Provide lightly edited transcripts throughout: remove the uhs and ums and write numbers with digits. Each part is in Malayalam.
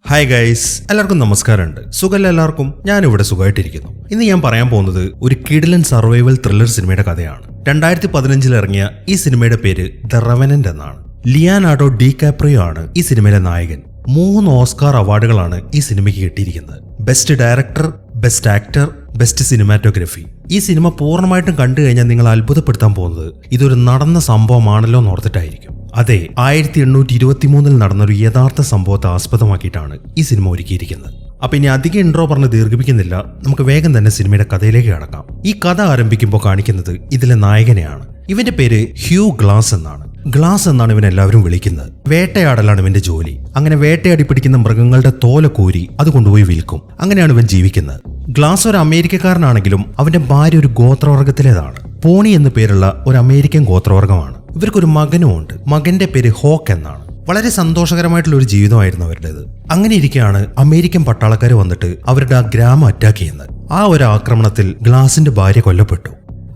ഹായ് ഗൈസ്, എല്ലാവർക്കും നമസ്കാരമുണ്ട്. സുഖമല്ല എല്ലാവർക്കും? ഞാനിവിടെ സുഖമായിട്ടിരിക്കുന്നു. ഇന്ന് ഞാൻ പറയാൻ പോകുന്നത് ഒരു കിടിലൻ സർവൈവൽ ത്രില്ലർ സിനിമയുടെ കഥയാണ്. 2015 ഇറങ്ങിയ ഈ സിനിമയുടെ പേര് ദ റെവനന്റ് എന്നാണ്. ലിയാനാർഡോ ഡികാപ്രിയോ ആണ് ഈ സിനിമയിലെ നായകൻ. 3 ഓസ്കാർ അവാർഡുകളാണ് ഈ സിനിമയ്ക്ക് കിട്ടിയിരിക്കുന്നത്. Best director, best actor, best cinematography. ഈ സിനിമ പൂർണ്ണമായിട്ടും കണ്ടു കഴിഞ്ഞാൽ നിങ്ങൾ അത്ഭുതപ്പെടുത്താൻ പോകുന്നത് ഇതൊരു നടന്ന സംഭവമാണല്ലോ എന്ന് ഓർത്തിട്ടായിരിക്കും. അതെ, 1823 നടന്നൊരു യഥാർത്ഥ സംഭവത്തെ ആസ്പദമാക്കിയിട്ടാണ് ഈ സിനിമ ഒരുക്കിയിരിക്കുന്നത്. അപ്പൊ ഇനി അധികം ഇൻട്രോ പറഞ്ഞ് ദീർഘിപ്പിക്കുന്നില്ല, നമുക്ക് വേഗം തന്നെ സിനിമയുടെ കഥയിലേക്ക് കടക്കാം. ഈ കഥ ആരംഭിക്കുമ്പോൾ കാണിക്കുന്നത് ഇതിലെ നായകനെയാണ്. ഇവന്റെ പേര് ഹ്യൂ ഗ്ലാസ് എന്നാണ്. ഗ്ലാസ് എന്നാണ് ഇവൻ എല്ലാവരും വിളിക്കുന്നത്. വേട്ടയാടലാണ് ഇവന്റെ ജോലി. അങ്ങനെ വേട്ടയാടി പിടിക്കുന്ന മൃഗങ്ങളുടെ തോല കോരി അത് കൊണ്ടുപോയി വിൽക്കും. അങ്ങനെയാണ് ഇവൻ ജീവിക്കുന്നത്. ഗ്ലാസ് ഒരു അമേരിക്കക്കാരനാണെങ്കിലും അവന്റെ ഭാര്യ ഒരു ഗോത്രവർഗത്തിലേതാണ്. പോണി എന്നു പേരുള്ള ഒരു അമേരിക്കൻ ഗോത്രവർഗമാണ്. ഇവർക്കൊരു മകനുമുണ്ട്. മകന്റെ പേര് ഹോക്ക് എന്നാണ്. വളരെ സന്തോഷകരമായിട്ടുള്ള ഒരു ജീവിതമായിരുന്നു അവരുടേത്. അങ്ങനെ ഇരിക്കെയാണ് അമേരിക്കൻ പട്ടാളക്കാർ വന്നിട്ട് അവരുടെ ആ ഗ്രാമം അറ്റാക്ക് ചെയ്യുന്നത്. ആ ഒരു ആക്രമണത്തിൽ ഗ്ലാസിന്റെ ഭാര്യ കൊല്ലപ്പെട്ടു.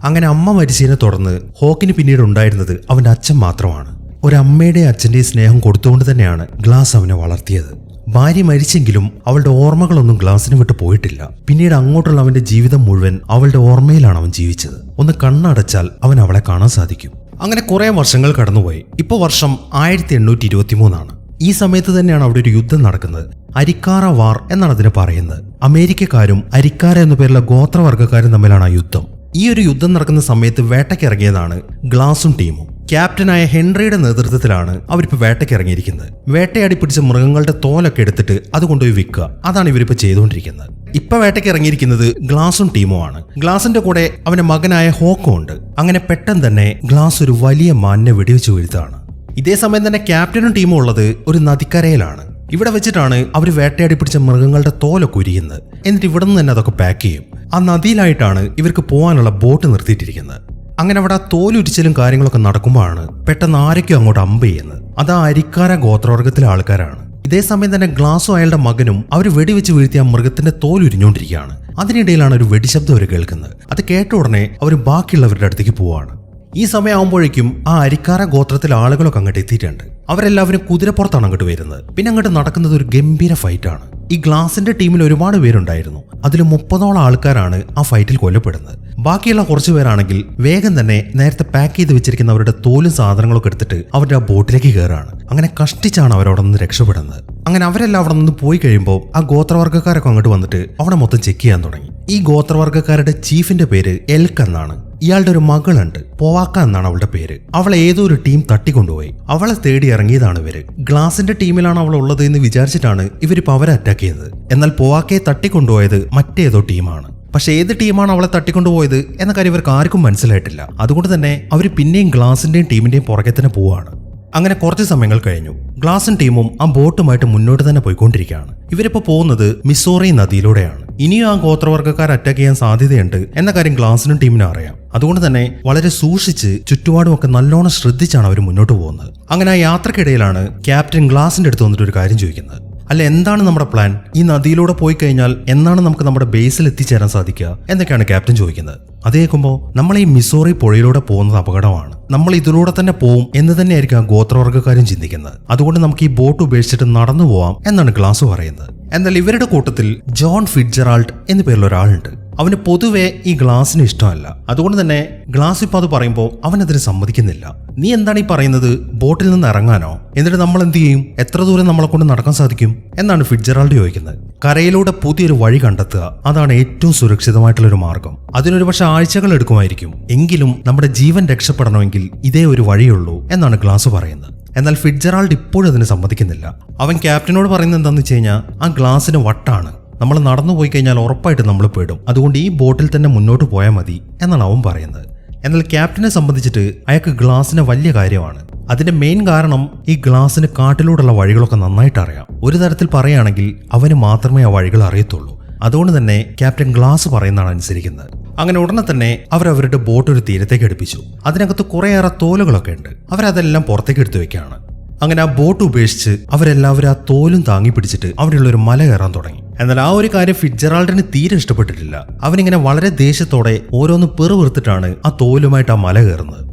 അങ്ങനെ അമ്മ മരിച്ചതിനെ തുടർന്ന് ഹോക്കിന് പിന്നീട് ഉണ്ടായിരുന്നത് അവന്റെ അച്ഛൻ മാത്രമാണ്. ഒരമ്മയുടെ അച്ഛന്റെ സ്നേഹം കൊടുത്തുകൊണ്ട് തന്നെയാണ് ഗ്ലാസ് അവനെ വളർത്തിയത്. ഭാര്യ മരിച്ചെങ്കിലും അവളുടെ ഓർമ്മകളൊന്നും ഗ്ലാസിന് വിട്ട് പോയിട്ടില്ല. പിന്നീട് അങ്ങോട്ടുള്ള അവന്റെ ജീവിതം മുഴുവൻ അവളുടെ ഓർമ്മയിലാണ് അവൻ ജീവിച്ചത്. ഒന്ന് കണ്ണടച്ചാൽ അവൻ അവളെ കാണാൻ സാധിക്കും. അങ്ങനെ കുറെ വർഷങ്ങൾ കടന്നുപോയി. ഇപ്പൊ വർഷം 1823 ഈ സമയത്ത് തന്നെയാണ് അവിടെ ഒരു യുദ്ധം നടക്കുന്നത്. അരിക്കാറ വാർ എന്നാണ് അതിനെ പറയുന്നത്. അമേരിക്കക്കാരും അരിക്കാര എന്നു പേരുള്ള ഗോത്രവർഗ്ഗക്കാരും തമ്മിലാണ് ആ യുദ്ധം. ഈ ഒരു യുദ്ധം നടക്കുന്ന സമയത്ത് വേട്ടയ്ക്കിറങ്ങിയതാണ് ഗ്ലാസും ടീമും. ക്യാപ്റ്റനായ ഹെൻറിയുടെ നേതൃത്വത്തിലാണ് അവരിപ്പോൾ വേട്ടയ്ക്കിറങ്ങിയിരിക്കുന്നത്. വേട്ടയാടി പിടിച്ച മൃഗങ്ങളുടെ തോലൊക്കെ എടുത്തിട്ട് അത് കൊണ്ടുപോയി വിൽക്കുക. അതാണ് ഇവരിപ്പോ ചെയ്തുകൊണ്ടിരിക്കുന്നത്. ഇപ്പൊ വേട്ടയ്ക്ക് ഇറങ്ങിയിരിക്കുന്നത് ഗ്ലാസും ടീമുമാണ്. ഗ്ലാസിന്റെ കൂടെ അവന്റെ മകനായ ഹോക്കും ഉണ്ട്. അങ്ങനെ പെട്ടെന്ന് തന്നെ ഗ്ലാസ് ഒരു വലിയ മാനിനെ വെടിവെച്ച് വീഴ്ത്താണ്. ഇതേ സമയം തന്നെ ക്യാപ്റ്റനും ടീമും ഉള്ളത് ഒരു നദിക്കരയിലാണ്. ഇവിടെ വെച്ചിട്ടാണ് അവർ വേട്ടയാടി പിടിച്ച മൃഗങ്ങളുടെ തോലൊക്കെ ഉരിയുന്നത്. എന്നിട്ട് ഇവിടെ നിന്ന് തന്നെ അതൊക്കെ പാക്ക് ചെയ്യും. ആ നദിയിലായിട്ടാണ് ഇവർക്ക് പോകാനുള്ള ബോട്ട് നിർത്തിയിട്ടിരിക്കുന്നത്. അങ്ങനെ അവിടെ ആ തോലുരിച്ചിലും കാര്യങ്ങളൊക്കെ നടക്കുമ്പോഴാണ് പെട്ടെന്ന് ആരൊക്കെയോ അങ്ങോട്ട് അമ്പ് ചെയ്യുന്നത്. അത് ആ അരിക്കാര ഗോത്രവർഗത്തിലെ ആൾക്കാരാണ്. ഇതേ സമയം തന്നെ ഗ്ലാസും അയാളുടെ മകനും അവർ വെടിവെച്ച് വീഴ്ത്തിയ ആ മൃഗത്തിന്റെ തോലുരിഞ്ഞുകൊണ്ടിരിക്കുകയാണ്. അതിനിടയിലാണ് ഒരു വെടിശബ്ദം അവർ കേൾക്കുന്നത്. അത് കേട്ട ഉടനെ അവർ ബാക്കിയുള്ളവരുടെ അടുത്തേക്ക് പോവാണ്. ഈ സമയമാകുമ്പോഴേക്കും ആ അരിക്കാര ഗോത്രത്തിലെ ആളുകളൊക്കെ അങ്ങോട്ട് എത്തിയിട്ടുണ്ട്. അവരെല്ലാവരും കുതിരപ്പുറത്താണ് അങ്ങോട്ട് വരുന്നത്. പിന്നെ അങ്ങോട്ട് നടക്കുന്നത് ഒരു ഗംഭീര ഫൈറ്റാണ്. ഈ ഗ്ലാസിന്റെ ടീമിൽ ഒരുപാട് പേരുണ്ടായിരുന്നു. അതിൽ 30ഓളം ആൾക്കാരാണ് ആ ഫൈറ്റിൽ കൊല്ലപ്പെടുന്നത്. ബാക്കിയുള്ള കുറച്ചു പേരാണെങ്കിൽ വേഗം തന്നെ നേരത്തെ പാക്ക് ചെയ്ത് വെച്ചിരിക്കുന്ന അവരുടെ തോലും സാധനങ്ങളൊക്കെ എടുത്തിട്ട് അവരുടെ ആ ബോട്ടിലേക്ക് കയറാണ്. അങ്ങനെ കഷ്ടിച്ചാണ് അവരവിടെ നിന്ന് രക്ഷപ്പെടുന്നത്. അങ്ങനെ അവരെല്ലാം അവിടെ നിന്ന് പോയി കഴിയുമ്പോൾ ആ ഗോത്രവർഗ്ഗക്കാരൊക്കെ അങ്ങോട്ട് വന്നിട്ട് അവിടെ മൊത്തം ചെക്ക് ചെയ്യാൻ തുടങ്ങി. ഈ ഗോത്രവർഗ്ഗക്കാരുടെ ചീഫിന്റെ പേര് എൽക്ക് എന്നാണ്. ഇയാളുടെ ഒരു മകളുണ്ട്, പോവാക്ക എന്നാണ് അവളുടെ പേര്. അവളെ ഏതോ ഒരു ടീം തട്ടിക്കൊണ്ടുപോയി. അവളെ തേടി ഇറങ്ങിയതാണ് ഇവര്. ഗ്ലാസിന്റെ ടീമിലാണ് അവൾ ഉള്ളത് എന്ന് വിചാരിച്ചിട്ടാണ് ഇവരിപ്പോ അവരെ അറ്റാക്ക് ചെയ്തത്. എന്നാൽ പോവാക്കയെ തട്ടിക്കൊണ്ടുപോയത് മറ്റേതോ ടീമാണ്. പക്ഷെ ഏത് ടീമാണ് അവളെ തട്ടിക്കൊണ്ടുപോയത് എന്ന കാര്യം ഇവർക്ക് ആർക്കും മനസ്സിലായിട്ടില്ല. അതുകൊണ്ട് തന്നെ അവർ പിന്നെയും ഗ്ലാസിന്റെയും ടീമിന്റെയും പുറകെ തന്നെ പോവാണ്. അങ്ങനെ കുറച്ച് സമയങ്ങൾ കഴിഞ്ഞു. ഗ്ലാസും ടീമും ആ ബോട്ടുമായിട്ട് മുന്നോട്ട് തന്നെ പോയിക്കൊണ്ടിരിക്കുകയാണ്. ഇവരിപ്പോ പോകുന്നത് മിസോറി നദിയിലൂടെയാണ്. ഇനിയും ആ ഗോത്രവർഗ്ഗക്കാർ അറ്റാക്ക് ചെയ്യാൻ സാധ്യതയുണ്ട് എന്ന കാര്യം ഗ്ലാസിനും ടീമിനും അറിയാം. അതുകൊണ്ട് തന്നെ വളരെ സൂക്ഷിച്ച് ചുറ്റുപാടും ഒക്കെ നല്ലോണം ശ്രദ്ധിച്ചാണ് അവർ മുന്നോട്ട് പോകുന്നത്. അങ്ങനെ ആ യാത്രക്കിടയിലാണ് ക്യാപ്റ്റൻ ഗ്ലാസിന്റെ അടുത്ത് വന്നിട്ട് ഒരു കാര്യം ചോദിക്കുന്നത്. അല്ല, എന്താണ് നമ്മുടെ പ്ലാൻ? ഈ നദിയിലൂടെ പോയി കഴിഞ്ഞാൽ എന്നാണ് നമുക്ക് നമ്മുടെ ബേസിൽ എത്തിച്ചേരാൻ സാധിക്കുക എന്നൊക്കെയാണ് ക്യാപ്റ്റൻ ചോദിക്കുന്നത്. അത് കേൾക്കുമ്പോൾ നമ്മൾ ഈ മിസോറി പുഴയിലൂടെ പോകുന്നത് അപകടമാണ്, നമ്മൾ ഇതിലൂടെ തന്നെ പോവും എന്ന് തന്നെയായിരിക്കും ആ ഗോത്രവർഗ്ഗക്കാരും ചിന്തിക്കുന്നത്. അതുകൊണ്ട് നമുക്ക് ഈ ബോട്ട് ഉപേക്ഷിച്ചിട്ട് നടന്നു പോവാം എന്നാണ് ഗ്ലാസ് പറയുന്നത്. എന്നാൽ ഇവരുടെ കൂട്ടത്തിൽ ജോൺ ഫിറ്റ്ജെറാൾഡ് എന്നു പേരുള്ള ഒരാളുണ്ട്. അവന് പൊതുവെ ഈ ഗ്ലാസിന് ഇഷ്ടമല്ല. അതുകൊണ്ട് തന്നെ ഗ്ലാസ് ഇപ്പൊ അത് പറയുമ്പോൾ അവനതിന് സമ്മതിക്കുന്നില്ല. നീ എന്താണ് ഈ പറയുന്നത്? ബോട്ടിൽ നിന്ന് ഇറങ്ങാനോ? എന്നിട്ട് നമ്മൾ എന്ത് ചെയ്യും? എത്ര ദൂരം നമ്മളെ കൊണ്ട് നടക്കാൻ സാധിക്കും എന്നാണ് ഫിറ്റ്ജെറാൾഡ് ചോദിക്കുന്നത്. കരയിലൂടെ പുതിയൊരു വഴി കണ്ടെത്തുക, അതാണ് ഏറ്റവും സുരക്ഷിതമായിട്ടുള്ളൊരു മാർഗം. അതിനൊരു പക്ഷെ ആഴ്ചകൾ എടുക്കുമായിരിക്കും. എങ്കിലും നമ്മുടെ ജീവൻ രക്ഷപ്പെടണമെങ്കിൽ ഇതേ ഒരു വഴിയുള്ളൂ എന്നാണ് ഗ്ലാസ് പറയുന്നത്. എന്നാൽ ഫിറ്റ്ജെറാൾഡ് ഇപ്പോഴും അതിന് സമ്മതിക്കുന്നില്ല. അവൻ ക്യാപ്റ്റനോട് പറയുന്നത് എന്താണെന്ന് വെച്ച് കഴിഞ്ഞാൽ ആ ഗ്ലാസിന് വട്ടാണ്. നമ്മൾ നടന്നു പോയി കഴിഞ്ഞാൽ ഉറപ്പായിട്ട് നമ്മൾ പെടും. അതുകൊണ്ട് ഈ ബോട്ടിൽ തന്നെ മുന്നോട്ട് പോയാൽ മതി എന്നാണ് അവൻ പറയുന്നത്. എന്നാൽ ക്യാപ്റ്റനെ സംബന്ധിച്ചിട്ട് അയാൾക്ക് ഗ്ലാസിന് വലിയ കാര്യമാണ്. അതിന്റെ മെയിൻ കാരണം ഈ ഗ്ലാസിന് കാട്ടിലൂടെയുള്ള വഴികളൊക്കെ നന്നായിട്ട് അറിയാം. ഒരു തരത്തിൽ പറയുകയാണെങ്കിൽ അവന് മാത്രമേ ആ വഴികൾ അറിയത്തുള്ളൂ. അതുകൊണ്ട് തന്നെ ക്യാപ്റ്റൻ ഗ്ലാസ് പറയുന്നതാണ് അനുസരിക്കുന്നത്. അങ്ങനെ ഉടനെ തന്നെ അവരവരുടെ ബോട്ട് ഒരു തീരത്തേക്ക് അടുപ്പിച്ചു. അതിനകത്ത് കുറേയേറെ തോലുകളൊക്കെ ഉണ്ട്. അവരതെല്ലാം പുറത്തേക്ക് എടുത്തു വെക്കുകയാണ്. അങ്ങനെ ആ ബോട്ട് ഉപേക്ഷിച്ച് അവരെല്ലാവരും ആ തോലും താങ്ങി പിടിച്ചിട്ട് അവിടെയുള്ള ഒരു മല കയറാൻ തുടങ്ങി. എന്നാൽ ആ ഒരു കാര്യം ഫിറ്റ്ജെറാൾഡിന് തീരെ ഇഷ്ടപ്പെട്ടിട്ടില്ല. അവനിങ്ങനെ വളരെ ദേഷ്യത്തോടെ ഓരോന്ന് പെറുവിറുത്തിട്ടാണ് ആ തോലുമായിട്ട് ആ മല കയറുന്നത്.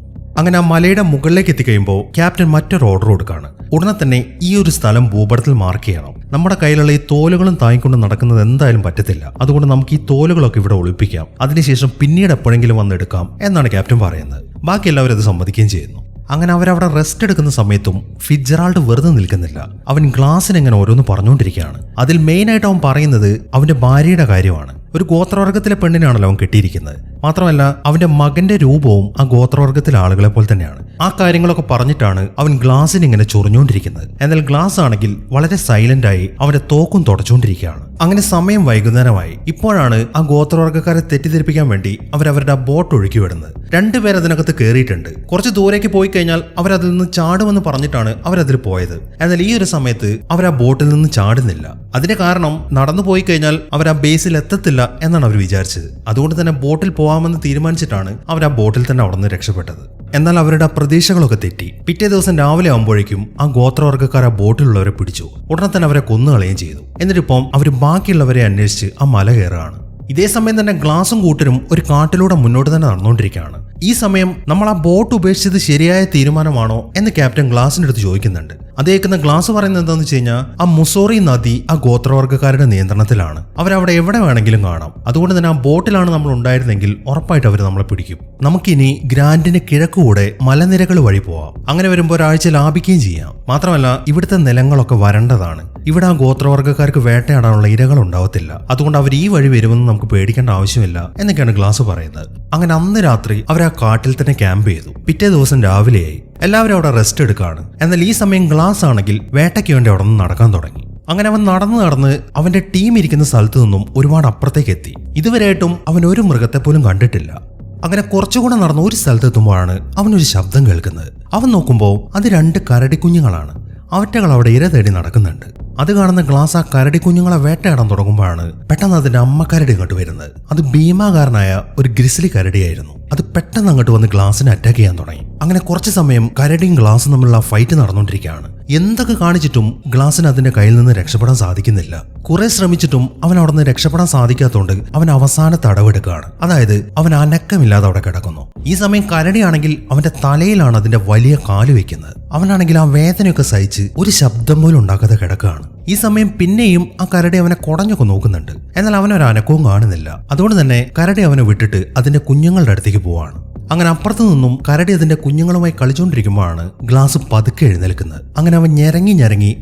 അങ്ങനെ ആ മലയുടെ മുകളിലേക്ക് എത്തിക്കഴിയുമ്പോൾ ക്യാപ്റ്റൻ മറ്റൊരു ഓർഡർ കൊടുക്കുകയാണ്. ഉടനെ തന്നെ ഈ ഒരു സ്ഥലം ഭൂപടത്തിൽ മാർക്ക് ചെയ്യണം. നമ്മുടെ കയ്യിലുള്ള ഈ തോലുകളും താങ്ങിക്കൊണ്ട് നടക്കുന്നത് എന്തായാലും പറ്റത്തില്ല. അതുകൊണ്ട് നമുക്ക് ഈ തോലുകളൊക്കെ ഇവിടെ ഒളിപ്പിക്കാം. അതിനുശേഷം പിന്നീട് എപ്പോഴെങ്കിലും വന്നെടുക്കാം എന്നാണ് ക്യാപ്റ്റൻ പറയുന്നത്. ബാക്കി എല്ലാവരും അത് സമ്മതിക്കുകയും ചെയ്യുന്നു. അങ്ങനെ അവരവിടെ റെസ്റ്റ് എടുക്കുന്ന സമയത്തും ഫിറ്റ്ജെറാൾഡ് വെറുതെ നിൽക്കുന്നില്ല. അവൻ ഗ്ലാസിന് എങ്ങനെ ഓരോന്ന് പറഞ്ഞുകൊണ്ടിരിക്കുകയാണ്. അതിൽ മെയിനായിട്ട് അവൻ പറയുന്നത് അവന്റെ ഭാര്യയുടെ കാര്യമാണ്. ഒരു ഗോത്രവർഗത്തിലെ പെണ്ണിനാണല്ലോ അവൻ കെട്ടിയിരിക്കുന്നത്. മാത്രമല്ല അവന്റെ മകന്റെ രൂപവും ആ ഗോത്രവർഗത്തിലെ ആളുകളെ പോലെ തന്നെയാണ്. ആ കാര്യങ്ങളൊക്കെ പറഞ്ഞിട്ടാണ് അവൻ ഗ്ലാസിന് ഇങ്ങനെ ചൊറിഞ്ഞുകൊണ്ടിരിക്കുന്നത്. എന്നാൽ ഗ്ലാസ് ആണെങ്കിൽ വളരെ സൈലന്റ് ആയി അവന്റെ തോക്കും തുടച്ചുകൊണ്ടിരിക്കുകയാണ്. അങ്ങനെ സമയം വൈകുന്നേരമായി. ഇപ്പോഴാണ് ആ ഗോത്രവർഗ്ഗക്കാരെ തെറ്റിദ്ധരിപ്പിക്കാൻ വേണ്ടി അവരവരുടെ ബോട്ട് ഒഴുക്കി വിടുന്നത്. രണ്ടുപേർ അതിനകത്ത് കയറിയിട്ടുണ്ട്. കുറച്ച് ദൂരേക്ക് പോയി കഴിഞ്ഞാൽ അവരതിൽ നിന്ന് ചാടുമെന്ന് പറഞ്ഞിട്ടാണ് അവരതിൽ പോയത്. എന്നാൽ ഈ ഒരു സമയത്ത് അവർ ആ ബോട്ടിൽ നിന്ന് ചാടുന്നില്ല. അതിന് കാരണം നടന്നു പോയി കഴിഞ്ഞാൽ അവർ ആ ബേസിൽ എത്തത്തില്ല എന്നാണ് അവർ വിചാരിച്ചത്. അതുകൊണ്ട് തന്നെ ബോട്ടിൽ പോവാമെന്ന് തീരുമാനിച്ചിട്ടാണ് അവർ ആ ബോട്ടിൽ തന്നെ അവിടെ നിന്ന് രക്ഷപ്പെട്ടത്. എന്നാൽ അവരുടെ പ്രതീക്ഷകളൊക്കെ തെറ്റി. പിറ്റേ ദിവസം രാവിലെ ആകുമ്പോഴേക്കും ആ ഗോത്രവർഗ്ഗക്കാർ ആ ബോട്ടിലുള്ളവരെ പിടിച്ചു. ഉടനെ തന്നെ അവരെ കൊന്നുകളയുകയും ചെയ്തു. എന്നിട്ടിപ്പം അവർ ബാക്കിയുള്ളവരെ അന്വേഷിച്ച് ആ മല കയറുകയാണ്. ഇതേ സമയം തന്നെ ഗ്ലാസും കൂട്ടരും ഒരു കാട്ടിലൂടെ മുന്നോട്ട് തന്നെ നടന്നുകൊണ്ടിരിക്കുകയാണ്. ഈ സമയം നമ്മൾ ആ ബോട്ട് ഉപേക്ഷിച്ചത് ശരിയായ തീരുമാനമാണോ എന്ന് ക്യാപ്റ്റൻ ഗ്ലാസിന്റെ അടുത്ത് ചോദിക്കുന്നുണ്ട്. അതേക്കുന്ന ഗ്ലാസ് പറയുന്നത് എന്താണെന്ന് വെച്ച് കഴിഞ്ഞാൽ ആ മുസോറി നദി ആ ഗോത്രവർഗ്ഗക്കാരുടെ നിയന്ത്രണത്തിലാണ്. അവരവിടെ എവിടെ വേണമെങ്കിലും കാണാം. അതുകൊണ്ട് തന്നെ ആ ബോട്ടിലാണ് നമ്മൾ ഉണ്ടായിരുന്നെങ്കിൽ ഉറപ്പായിട്ട് അവർ നമ്മളെ പിടിക്കും. നമുക്കിനി ഗ്രാൻഡിന് കിഴക്കുകൂടെ മലനിരകൾ വഴി പോവാം. അങ്ങനെ വരുമ്പോൾ ഒരാഴ്ച ലാഭിക്കുകയും ചെയ്യാം. മാത്രമല്ല ഇവിടുത്തെ നിലങ്ങളൊക്കെ വരണ്ടതാണ്. ഇവിടെ ആ ഗോത്രവർഗ്ഗക്കാർക്ക് വേട്ടയാടാനുള്ള ഇരകൾ ഉണ്ടാവത്തില്ല. അതുകൊണ്ട് അവർ ഈ വഴി വരുമെന്ന് നമുക്ക് പേടിക്കേണ്ട ആവശ്യമില്ല എന്നൊക്കെയാണ് ഗ്ലാസ് പറയുന്നത്. അങ്ങനെ അന്ന് രാത്രി അവർ ആ കാട്ടിൽ തന്നെ ക്യാമ്പ് ചെയ്തു. പിറ്റേ ദിവസം രാവിലെയായി. എല്ലാവരും അവിടെ റെസ്റ്റ് എടുക്കുകയാണ്. എന്നാൽ ഈ സമയം ഗ്ലാസ് ആണെങ്കിൽ വേട്ടയ്ക്ക് വേണ്ടി അവിടെ നിന്ന് നടക്കാൻ തുടങ്ങി. അങ്ങനെ അവൻ നടന്ന് അവന്റെ ടീം ഇരിക്കുന്ന സ്ഥലത്തു നിന്നും ഒരുപാട് അപ്പുറത്തേക്ക് എത്തി. ഇതുവരെയായിട്ടും അവൻ ഒരു മൃഗത്തെ പോലും കണ്ടിട്ടില്ല. അങ്ങനെ കുറച്ചുകൂടെ നടന്ന് ഒരു സ്ഥലത്തെത്തുമ്പോഴാണ് അവനൊരു ശബ്ദം കേൾക്കുന്നത്. അവൻ നോക്കുമ്പോൾ അത് 2 കരടിക്കുഞ്ഞുങ്ങളാണ്. അവറ്റകൾ അവിടെ ഇര തേടി നടക്കുന്നുണ്ട്. അത് കാണുന്ന ഗ്ലാസ് ആ കരടി കുഞ്ഞുങ്ങളെ വേട്ടയാടാൻ തുടങ്ങുമ്പോഴാണ് പെട്ടെന്ന് അതിന്റെ അമ്മ കരടി ഇങ്ങോട്ട് വരുന്നത്. അത് ഭീമാകാരനായ ഒരു ഗ്രിസ്ലി കരടിയായിരുന്നു. അത് പെട്ടെന്ന് അങ്ങോട്ട് വന്ന് ഗ്ലാസിനെ അറ്റാക്ക് ചെയ്യാൻ തുടങ്ങി. അങ്ങനെ കുറച്ച് സമയം കരടിയും ഗ്ലാസും തമ്മിലുള്ള ഫൈറ്റ് നടന്നുകൊണ്ടിരിക്കുകയാണ്. എന്തൊക്കെ കാണിച്ചിട്ടും ഗ്ലാസിന് അതിന്റെ കയ്യിൽ നിന്ന് രക്ഷപ്പെടാൻ സാധിക്കുന്നില്ല. കുറെ ശ്രമിച്ചിട്ടും അവൻ അവിടെ നിന്ന് രക്ഷപ്പെടാൻ സാധിക്കാത്തതുകൊണ്ട് അവൻ അവസാന തടവെടുക്കുകയാണ്. അതായത് അവൻ അനക്കമില്ലാതെ അവിടെ കിടക്കുന്നു. ഈ സമയം കരടിയാണെങ്കിൽ അവന്റെ തലയിലാണ് അതിന്റെ വലിയ കാല് വെക്കുന്നത്. അവനാണെങ്കിൽ ആ വേദനയൊക്കെ സഹിച്ച് ഒരു ശബ്ദം പോലും ഉണ്ടാക്കാതെ കിടക്കുകയാണ്. ഈ സമയം പിന്നെയും ആ കരടി അവനെ കുടഞ്ഞൊക്കെ നോക്കുന്നുണ്ട്. എന്നാൽ അവനൊരു അനക്കവും കാണുന്നില്ല. അതുകൊണ്ട് തന്നെ കരടി അവനെ വിട്ടിട്ട് അതിന്റെ കുഞ്ഞുങ്ങളുടെ അടുത്തേക്ക് പോവാണ്. അങ്ങനെ അപ്പുറത്തു നിന്നും കരടി അതിന്റെ കുഞ്ഞുങ്ങളുമായി കളിച്ചുകൊണ്ടിരിക്കുമ്പോഴാണ് ഗ്ലാസ് പതുക്കെ എഴുന്നേൽക്കുന്നത്. അങ്ങനെ അവൻ ഞെരങ്ങി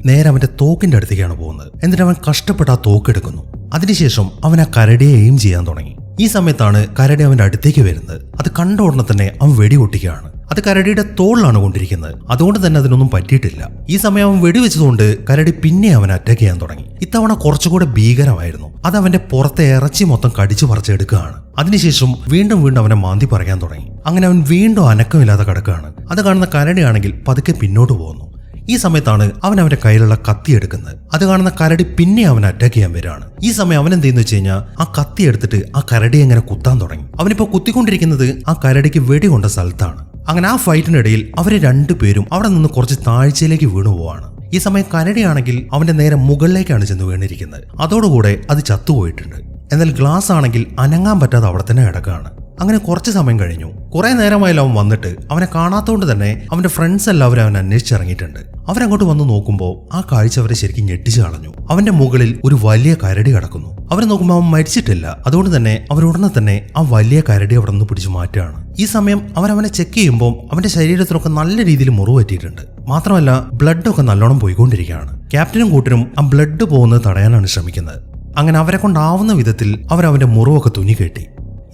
നേരെ അവന്റെ തോക്കിന്റെ അടുത്തേക്കാണ് പോകുന്നത്. എന്നിട്ട് അവൻ കഷ്ടപ്പെട്ട് ആ തോക്കെടുക്കുന്നു. അതിനുശേഷം അവൻ ആ കരടിയെ എയിം ചെയ്യാൻ തുടങ്ങി. ഈ സമയത്താണ് കരടി അവന്റെ അടുത്തേക്ക് വരുന്നത്. അത് കണ്ട ഉടനെ തന്നെ അവൻ വെടിപൊട്ടിക്കുകയാണ്. അത് കരടിയുടെ തോളിലാണ് കൊണ്ടിരിക്കുന്നത്. അതുകൊണ്ട് തന്നെ അതിനൊന്നും പറ്റിയിട്ടില്ല. ഈ സമയം അവൻ വെടിവെച്ചതുകൊണ്ട് കരടി പിന്നെ അവനെ അറ്റാക്ക് ചെയ്യാൻ തുടങ്ങി. ഇത്തവണ കുറച്ചുകൂടെ ഭീകരമായിരുന്നു. അത് അവന്റെ പുറത്തെ ഇറച്ചി മൊത്തം കടിച്ചു പറിച്ചെടുക്കുകയാണ്. അതിനുശേഷം വീണ്ടും അവനെ മാന്തി പറയാൻ തുടങ്ങി. അങ്ങനെ അവൻ വീണ്ടും അനക്കമില്ലാതെ കിടക്കുകയാണ്. അത് കാണുന്ന കരടിയാണെങ്കിൽ പതുക്കെ പിന്നോട്ട് പോകുന്നു. ഈ സമയത്താണ് അവൻ അവന്റെ കയ്യിലുള്ള കത്തി എടുക്കുന്നത്. അത് കാണുന്ന കരടി പിന്നെ അവനെ അറ്റാക്ക് ചെയ്യാൻ വരികയാണ്. ഈ സമയം അവൻ എന്തെന്ന് വെച്ച് കഴിഞ്ഞാൽ ആ കത്തി എടുത്തിട്ട് ആ കരടിയെ എങ്ങനെ കുത്താൻ തുടങ്ങി. അവനിപ്പോ കുത്തിക്കൊണ്ടിരിക്കുന്നത് ആ കരടിക്ക് വെടികൊണ്ട സ്ഥലത്താണ്. അങ്ങനെ ആ ഫൈറ്റിനിടയിൽ അവര് 2 പേരും അവിടെ നിന്ന് കുറച്ച് താഴ്ചയിലേക്ക് വീണു പോവാണ്. ഈ സമയം കരടിയാണെങ്കിൽ അവന്റെ നേരെ മുകളിലേക്കാണ് ചെന്ന് വീണിരിക്കുന്നത്. അതോടുകൂടെ അത് ചത്തുപോയിട്ടുണ്ട്. എന്നാൽ ഗ്ലാസ് ആണെങ്കിൽ അനങ്ങാൻ പറ്റാതെ അവിടെ തന്നെ കിടക്കുകയാണ്. അങ്ങനെ കുറച്ച് സമയം കഴിഞ്ഞു. കുറെ നേരമായാലും അവൻ വന്നിട്ട് അവനെ കാണാത്തതുകൊണ്ട് തന്നെ അവന്റെ ഫ്രണ്ട്സ് എല്ലാവരും അവൻ അന്വേഷിച്ചിറങ്ങിയിട്ടുണ്ട്. അവരങ്ങോട്ട് വന്ന് നോക്കുമ്പോൾ ആ കാഴ്ച അവരെ ശരിക്കും ഞെട്ടിച്ചു കളഞ്ഞു. അവന്റെ മുകളിൽ ഒരു വലിയ കരടി കിടക്കുന്നു. അവരെ നോക്കുമ്പോൾ അവൻ മരിച്ചിട്ടില്ല. അതുകൊണ്ട് തന്നെ അവരുടനെ തന്നെ ആ വലിയ കരടി അവിടെ നിന്ന് പിടിച്ചു മാറ്റുകയാണ്. ഈ സമയം അവനെ ചെക്ക് ചെയ്യുമ്പോൾ അവന്റെ ശരീരത്തിനൊക്കെ നല്ല രീതിയിൽ മുറിവ് പറ്റിയിട്ടുണ്ട്. മാത്രമല്ല ബ്ലഡൊക്കെ നല്ലോണം പോയിക്കൊണ്ടിരിക്കുകയാണ്. ക്യാപ്റ്റനും കൂട്ടരും ആ ബ്ലഡ് പോകുന്നത് തടയാനാണ് ശ്രമിക്കുന്നത്. അങ്ങനെ അവരെ കൊണ്ടാവുന്ന വിധത്തിൽ അവരവന്റെ മുറിവൊക്കെ തുന്നി കെട്ടി.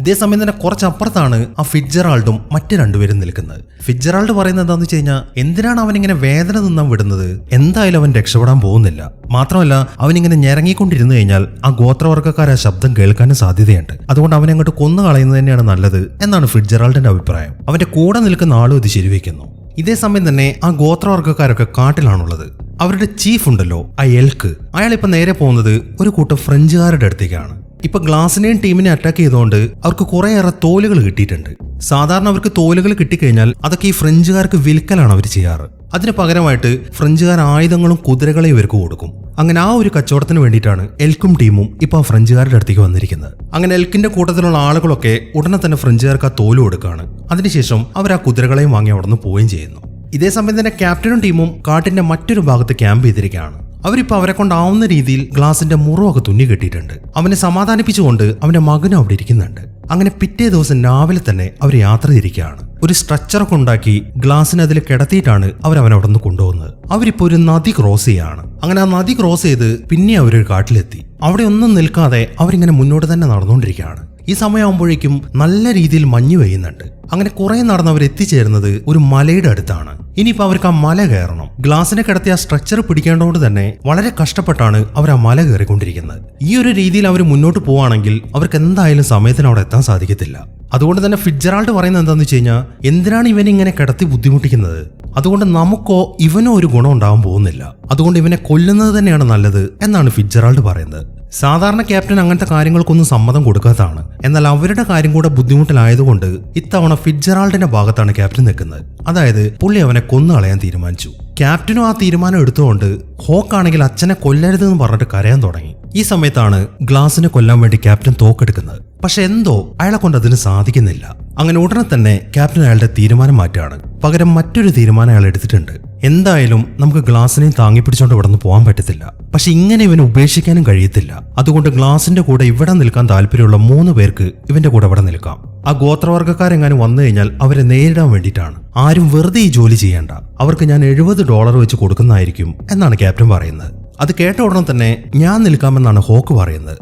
ഇതേ സമയം തന്നെ കുറച്ചപ്പുറത്താണ് ആ ഫിറ്റ്ജെറാൾഡും മറ്റു 2 പേരും നിൽക്കുന്നത്. ഫിറ്റ്ജെറാൾഡ് പറയുന്നത് എന്താണെന്ന് വെച്ച് കഴിഞ്ഞാൽ എന്തിനാണ് അവനിങ്ങനെ വേദന നിന്നാൻ വിടുന്നത്? എന്തായാലും അവൻ രക്ഷപ്പെടാൻ പോകുന്നില്ല. മാത്രമല്ല അവനിങ്ങനെ ഞെരങ്ങിക്കൊണ്ടിരുന്നു കഴിഞ്ഞാൽ ആ ഗോത്രവർഗ്ഗക്കാരെ ശബ്ദം കേൾക്കാനും സാധ്യതയുണ്ട്. അതുകൊണ്ട് അവനെ അങ്ങോട്ട് കൊന്നു കളയുന്നത് തന്നെയാണ് നല്ലത് എന്നാണ് ഫിറ്റ്ജെറാൾഡിന്റെ അഭിപ്രായം. അവന്റെ കൂടെ നിൽക്കുന്ന ആളും ഇത് ശരിവെക്കുന്നു. ഇതേ സമയം തന്നെ ആ ഗോത്രവർഗ്ഗക്കാരൊക്കെ കാട്ടിലാണുള്ളത്. അവരുടെ ചീഫ് ഉണ്ടല്ലോ ആ എൽക്ക്, അയാളിപ്പോ നേരെ പോകുന്നത് ഒരു കൂട്ടം ഫ്രഞ്ചുകാരുടെ അടുത്തേക്കാണ്. ഇപ്പൊ ഗ്ലാസിനെയും ടീമിനെ അറ്റാക്ക് ചെയ്തുകൊണ്ട് അവർക്ക് കുറേയേറെ തോലുകൾ കിട്ടിയിട്ടുണ്ട്. സാധാരണ അവർക്ക് തോലുകൾ കിട്ടിക്കഴിഞ്ഞാൽ അതൊക്കെ ഈ ഫ്രഞ്ചുകാർക്ക് വിൽക്കലാണ് അവർ ചെയ്യാറ്. അതിന് പകരമായിട്ട് ഫ്രഞ്ചുകാർ ആയുധങ്ങളും കുതിരകളെ ഇവർക്ക് കൊടുക്കും. അങ്ങനെ ആ ഒരു കച്ചവടത്തിന് വേണ്ടിയിട്ടാണ് എൽക്കും ടീമും ഇപ്പൊ ഫ്രഞ്ചുകാരുടെ അടുത്തേക്ക് വന്നിരിക്കുന്നത്. അങ്ങനെ എൽക്കിന്റെ കൂട്ടത്തിലുള്ള ആളുകളൊക്കെ ഉടനെ തന്നെ ഫ്രഞ്ചുകാർക്ക് ആ തോല് കൊടുക്കുകയാണ്. അതിനുശേഷം അവർ ആ കുതിരകളെയും വാങ്ങി അവിടെ നിന്ന് പോവുകയും ചെയ്യുന്നു. ഇതേ സമയം തന്നെ ക്യാപ്റ്റനും ടീമും കാട്ടിന്റെ മറ്റൊരു ഭാഗത്ത് ക്യാമ്പ് ചെയ്തിരിക്കുകയാണ്. അവരിപ്പോ അവരെ കൊണ്ടാവുന്ന രീതിയിൽ ഗ്ലാസിന്റെ മുറിവൊക്കെ തുന്നി കെട്ടിയിട്ടുണ്ട്. അവനെ സമാധാനിപ്പിച്ചുകൊണ്ട് അവന്റെ മകനും അവിടെ ഇരിക്കുന്നുണ്ട്. അങ്ങനെ പിറ്റേ ദിവസം രാവിലെ തന്നെ അവർ യാത്ര തിരിക്കുകയാണ്. ഒരു സ്ട്രക്ചറൊക്കെ ഉണ്ടാക്കി ഗ്ലാസിനെ അതിൽ കിടത്തിയിട്ടാണ് അവനെ അവിടെ നിന്ന് കൊണ്ടുപോകുന്നത്. അവരിപ്പോ ഒരു നദി ക്രോസ് ചെയ്യാണ്. അങ്ങനെ ആ നദി ക്രോസ് ചെയ്ത് പിന്നെ അവരൊരു കാട്ടിലെത്തി. അവിടെ ഒന്നും നിൽക്കാതെ അവരിങ്ങനെ മുന്നോട്ട് തന്നെ നടന്നുകൊണ്ടിരിക്കുകയാണ്. ഈ സമയമാകുമ്പോഴേക്കും നല്ല രീതിയിൽ മഞ്ഞ് പെയ്യുന്നുണ്ട്. അങ്ങനെ കുറെ നടന്നവർ എത്തിച്ചേരുന്നത് ഒരു മലയുടെ അടുത്താണ്. ഇനിയിപ്പോൾ അവർക്ക് ആ മല കയറണം. ഗ്ലാസിനെ കിടത്തിയ ആ സ്ട്രക്ചർ പിടിക്കേണ്ടതുകൊണ്ട് തന്നെ വളരെ കഷ്ടപ്പെട്ടാണ് അവർ ആ മല കയറിക്കൊണ്ടിരിക്കുന്നത്. ഈ ഒരു രീതിയിൽ അവർ മുന്നോട്ട് പോവുകയാണെങ്കിൽ അവർക്ക് എന്തായാലും സമയത്തിന് അവിടെ എത്താൻ സാധിക്കത്തില്ല. അതുകൊണ്ട് തന്നെ ഫിറ്റ്ജെറാൾഡ് പറയുന്നത് എന്താണെന്ന് വെച്ച് കഴിഞ്ഞാൽ, എന്തിനാണ് ഇവനെ ഇങ്ങനെ കിടത്തി ബുദ്ധിമുട്ടിക്കുന്നത്? അതുകൊണ്ട് നമുക്കോ ഇവനോ ഒരു ഗുണം ഉണ്ടാവാൻ പോകുന്നില്ല. അതുകൊണ്ട് ഇവനെ കൊല്ലുന്നത് തന്നെയാണ് നല്ലത് എന്നാണ് ഫിറ്റ്ജെറാൾഡ് പറയുന്നത്. സാധാരണ ക്യാപ്റ്റൻ അങ്ങനത്തെ കാര്യങ്ങൾക്കൊന്നും സമ്മതം കൊടുക്കാത്തതാണ്. എന്നാൽ അവരുടെ കാര്യം കൂടെ ബുദ്ധിമുട്ടിലായതുകൊണ്ട് ഇത്തവണ ഫിറ്റ്ജെറാൾഡിന്റെ ഭാഗത്താണ് ക്യാപ്റ്റൻ നിൽക്കുന്നത്. അതായത് പുള്ളി അവനെ കൊന്നുകളയാൻ തീരുമാനിച്ചു. ക്യാപ്റ്റനും ആ തീരുമാനം എടുത്തുകൊണ്ട് ഹോക്കാണെങ്കിൽ അച്ഛനെ കൊല്ലരുതെന്ന് പറഞ്ഞിട്ട് കരയാൻ തുടങ്ങി. ഈ സമയത്താണ് ഗ്ലാസിനെ കൊല്ലാൻ വേണ്ടി ക്യാപ്റ്റൻ തോക്കെടുക്കുന്നത്. പക്ഷെ എന്തോ അയാളെ കൊണ്ട് അതിന് സാധിക്കുന്നില്ല. അങ്ങനെ ഉടനെ തന്നെ ക്യാപ്റ്റൻ അയാളുടെ തീരുമാനം മാറ്റുകയാണ്. പകരം മറ്റൊരു തീരുമാനം അയാൾ എടുത്തിട്ടുണ്ട്. എന്തായാലും നമുക്ക് ഗ്ലാസിനെയും താങ്ങി പിടിച്ചോണ്ട് ഇവിടെ നിന്ന് പോകാൻ പറ്റത്തില്ല. പക്ഷെ ഇങ്ങനെ ഇവനെ ഉപേക്ഷിക്കാനും കഴിയത്തില്ല. അതുകൊണ്ട് ഗ്ലാസിന്റെ കൂടെ ഇവിടെ നിൽക്കാൻ താല്പര്യമുള്ള 3 പേർക്ക് ഇവന്റെ കൂടെ ഇവിടെ നിൽക്കാം. ആ ഗോത്രവർഗ്ഗക്കാരെങ്ങാനും വന്നു കഴിഞ്ഞാൽ അവരെ നേരിടാൻ വേണ്ടിയിട്ടാണ്. ആരും വെറുതെ ഈ ജോലി ചെയ്യേണ്ട, അവർക്ക് ഞാൻ $70 വെച്ച് കൊടുക്കുന്നതായിരിക്കും എന്നാണ് ക്യാപ്റ്റൻ പറയുന്നത്. അത് കേട്ട ഉടനെ തന്നെ ഞാൻ നിൽക്കാമെന്നാണ് ഹോക്ക് പറയുന്നത്.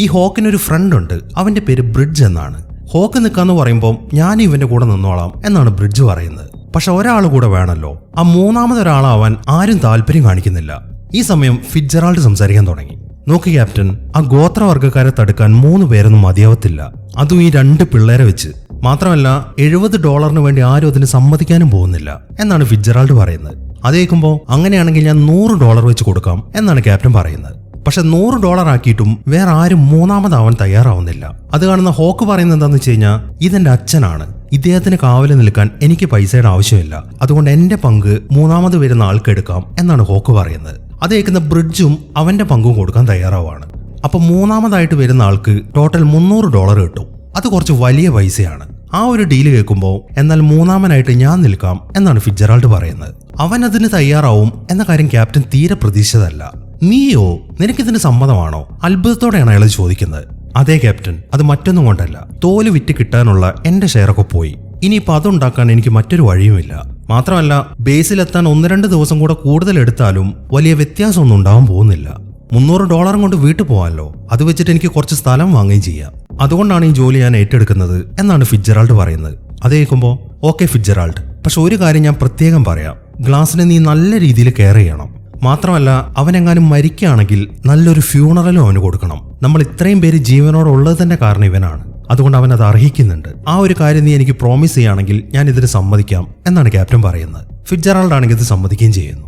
ഈ ഹോക്കിനൊരു ഫ്രണ്ട് ഉണ്ട്, അവന്റെ പേര് ബ്രിഡ്ജ് എന്നാണ്. ഹോക്ക് നിൽക്കാന്ന് പറയുമ്പോൾ ഞാൻ ഇവന്റെ കൂടെ നിന്നോളാം എന്നാണ് ബ്രിഡ്ജ് പറയുന്നത്. പക്ഷെ ഒരാൾ കൂടെ വേണമല്ലോ. ആ മൂന്നാമതൊരാളാവാൻ ആരും താല്പര്യം കാണിക്കുന്നില്ല. ഈ സമയം ഫിറ്റ്ജെറാൾഡ് സംസാരിക്കാൻ തുടങ്ങി. നോക്ക് ക്യാപ്റ്റൻ, ആ ഗോത്രവർഗ്ഗക്കാരെ തടുക്കാൻ 3 പേരൊന്നും മതിയാവത്തില്ല, അതും ഈ 2 പിള്ളേരെ വെച്ച്. മാത്രമല്ല $70 വേണ്ടി ആരും അതിന് സമ്മതിക്കാനും പോകുന്നില്ല എന്നാണ് ഫിറ്റ്ജെറാൾഡ് പറയുന്നത്. അത് കേൾക്കുമ്പോൾ അങ്ങനെയാണെങ്കിൽ ഞാൻ $100 വെച്ച് കൊടുക്കാം എന്നാണ് ക്യാപ്റ്റൻ പറയുന്നത്. പക്ഷെ $100 ആക്കിയിട്ടും വേറെ ആരും മൂന്നാമതാവാൻ തയ്യാറാവുന്നില്ല. അത് കാണുന്ന ഹോക്ക് പറയുന്നത് എന്താണെന്ന് വെച്ച് കഴിഞ്ഞാൽ, ഇതെന്റെ അച്ഛനാണ്, ഇദ്ദേഹത്തിന് കാവല് നിൽക്കാൻ എനിക്ക് പൈസയുടെ ആവശ്യമില്ല, അതുകൊണ്ട് എന്റെ പങ്ക് മൂന്നാമത് വരുന്ന ആൾക്ക് എടുക്കാം എന്നാണ് ഹോക്ക് പറയുന്നത്. അത് കേൾക്കുന്ന ബ്രിഡ്ജും അവന്റെ പങ്കും കൊടുക്കാൻ തയ്യാറാവാണ്. അപ്പൊ മൂന്നാമതായിട്ട് വരുന്ന ആൾക്ക് ടോട്ടൽ $300 കിട്ടും. അത് കുറച്ച് വലിയ പൈസയാണ്. ആ ഒരു ഡീല് കേൾക്കുമ്പോൾ എന്നാൽ മൂന്നാമനായിട്ട് ഞാൻ നിൽക്കാം എന്നാണ് ഫിറ്റ്ജെറാൾഡ് പറയുന്നത്. അവൻ അതിന് തയ്യാറാവും എന്ന കാര്യം ക്യാപ്റ്റൻ തീരെ പ്രതീക്ഷിച്ചതല്ല. നീയോ, നിനക്കിതിന് സമ്മതമാണോ? അത്ഭുതത്തോടെയാണ് അയാൾ ചോദിക്കുന്നത്. അതെ ക്യാപ്റ്റൻ, അത് മറ്റൊന്നും കൊണ്ടല്ല, തോല് വിറ്റ് കിട്ടാനുള്ള എന്റെ ഷെയറൊക്കെ പോയി. ഇനിയിപ്പോൾ അതുണ്ടാക്കാൻ എനിക്ക് മറ്റൊരു വഴിയുമില്ല. മാത്രമല്ല ബേസിലെത്താൻ 1-2 ദിവസം കൂടെ കൂടുതൽ എടുത്താലും വലിയ വ്യത്യാസമൊന്നും ഉണ്ടാവാൻ പോകുന്നില്ല. $300 കൊണ്ട് വീട്ടിൽ പോകാമല്ലോ. അത് വെച്ചിട്ട് എനിക്ക് കുറച്ച് സ്ഥലം വാങ്ങുകയും ചെയ്യാം. അതുകൊണ്ടാണ് ഈ ജോലി ഞാൻ ഏറ്റെടുക്കുന്നത് എന്നാണ് ഫിറ്റ്ജെറാൾഡ് പറയുന്നത്. അത് കേൾക്കുമ്പോൾ ഓക്കെ ഫിറ്റ്ജെറാൾഡ്, പക്ഷെ ഒരു കാര്യം ഞാൻ പ്രത്യേകം പറയാം. ഗ്ലാസിനെ നീ നല്ല രീതിയിൽ കെയർ ചെയ്യണം. മാത്രമല്ല അവനെങ്ങാനും മരിക്കുകയാണെങ്കിൽ നല്ലൊരു ഫ്യൂണറലും അവന് കൊടുക്കണം. നമ്മൾ ഇത്രയും പേര് ജീവനോടുള്ളത് തന്നെ കാരണം ഇവനാണ്. അതുകൊണ്ട് അവൻ അത് അർഹിക്കുന്നുണ്ട്. ആ ഒരു കാര്യം നീ എനിക്ക് പ്രോമിസ് ചെയ്യുകയാണെങ്കിൽ ഞാൻ ഇതിന് സമ്മതിക്കാം എന്നാണ് ക്യാപ്റ്റൻ പറയുന്നത്. ഫിറ്റ്ജെറാൾഡ് ആണെങ്കിൽ ഇത് സമ്മതിക്കുകയും ചെയ്യുന്നു.